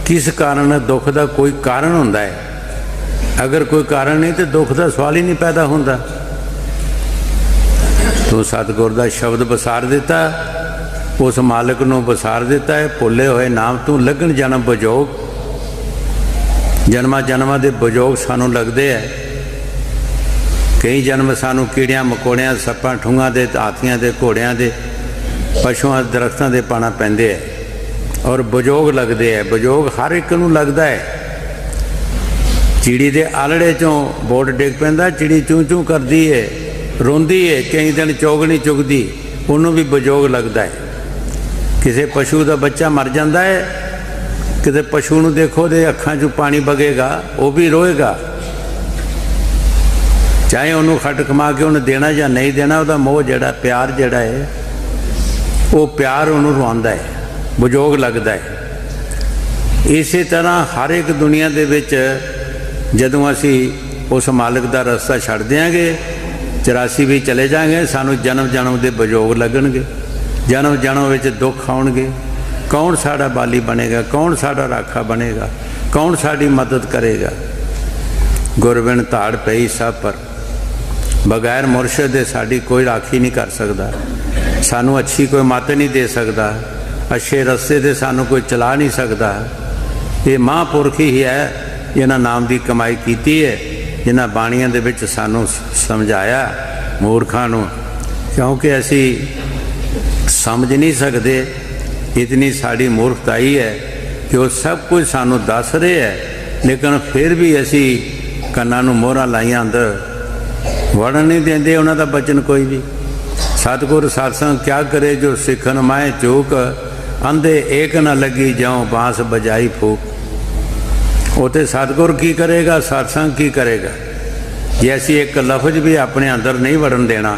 किस कारण? दुख का कोई कारण हुंदा है। अगर कोई कारण नहीं तो दुख का सवाल ही नहीं पैदा होंदा। तू सतगुर का शब्द बसार दिता, उस मालिक नूं बसार दिता है, भुले हुए नाम तू लगन जन्म बजोग। जन्मां जन्मां दे बजोग सानू लगते हैं। कई जन्म सानू कीड़ियां मकोड़ियां सप्पां ठूंगां दे हाथियां दे घोड़ियां दे पशुआं दरख्तां दे पाना पैंदे है और बजोग लगते हैं। बजोग हर एक नूं लगता है। चिड़ी दे आलड़े चों बोट डिग पैंदा, चिड़ी चूं चूं करदी है, रोंदी है, कई दिन चोग नहीं चुगदी, उन्होंने भी बजोग लगता है। किसी पशु का बच्चा मर जाता है, किसी पशु नूं देखो दे अखां चों पानी बगेगा, वो भी रोएगा, चाहे उन्होंने खट कमा के उन्हें देना या नहीं देना, वह मोह जड़ा प्यार जड़ा है, वो प्यार उन्होंने रुआंदा है, बजोग लगता है। इस तरह हर एक दुनिया दे विच जदों असी उस मालिक का रस्ता छड्ड देंगे, 84 भी चले जाएंगे, सानू जन्म जन्म के बजोग लगणगे, जन्म जन्म विच दुख आउणगे। कौन साड़ा बाली बनेगा, कौन साड़ा राखा बनेगा, कौन साड़ी मदद करेगा। गुरबिन धाड़ पई सब पर, बगैर मुर्शद दे साड़ी कोई राखी नहीं कर सकता, सानू अच्छी कोई मत नहीं दे सकता, अच्छे रस्ते से सानू कोई चला नहीं सकता। ये महापुरख ही है जिन्हां नाम की कमाई की है, जिन्हां बाणियां दे विच सानू समझाया मूर्खां नूं, क्योंकि असी समझ नहीं सकते। इतनी साड़ी मूर्खताई है कि वो सब कुछ सानू दस रहे है, लेकिन फिर भी असी कन्नां नूं मोहरां लाइयां अंदर ਵੜਨ ਨਹੀਂ ਦਿੰਦੇ ਉਹਨਾਂ ਦਾ ਬਚਨ ਕੋਈ ਵੀ। ਸਤਿਗੁਰ ਸਤਸੰਗ ਕਿਆ ਕਰੇ ਜੋ ਸਿੱਖਨ ਮਾਏ ਚੂਕ, ਅੰਧੇ ਏਕ ਨਾ ਲੱਗੀ ਜਾਉ ਬਾਂਸ ਬਜਾਈ ਫੂਕ। ਉਤੇ ਸਤਿਗੁਰ ਕੀ ਕਰੇਗਾ, ਸਤਸੰਗ ਕੀ ਕਰੇਗਾ। ਜੇ ਅਸੀਂ ਇੱਕ ਲਫ਼ਜ਼ ਵੀ ਆਪਣੇ ਅੰਦਰ ਨਹੀਂ ਵੜਨ ਦੇਣਾ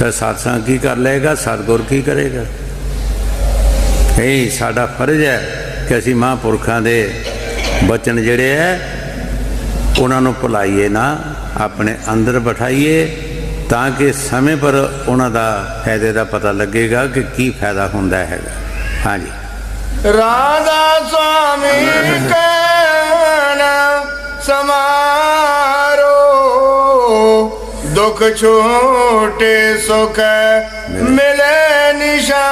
ਤਾਂ ਸਤਸੰਗ ਕੀ ਕਰ ਲਏਗਾ, ਸਤਿਗੁਰ ਕੀ ਕਰੇਗਾ। ਇਹ ਸਾਡਾ ਫਰਜ਼ ਹੈ ਕਿ ਅਸੀਂ ਮਹਾਂਪੁਰਖਾਂ ਦੇ ਬਚਨ ਜਿਹੜੇ ਹੈ ਉਹਨਾਂ ਨੂੰ ਭੁਲਾਈਏ ਨਾ, ਆਪਣੇ ਅੰਦਰ ਬਿਠਾਈਏ, ਤਾਂ ਕਿ ਸਮੇਂ ਪਰ ਉਹਨਾਂ ਦਾ ਫਾਇਦੇ ਦਾ ਪਤਾ ਲੱਗੇਗਾ ਕਿ ਕੀ ਫਾਇਦਾ ਹੁੰਦਾ ਹੈਗਾ। ਹਾਂਜੀ। राधा स्वामी कहना समारो, दुख छोटे सुख मिले निशानी।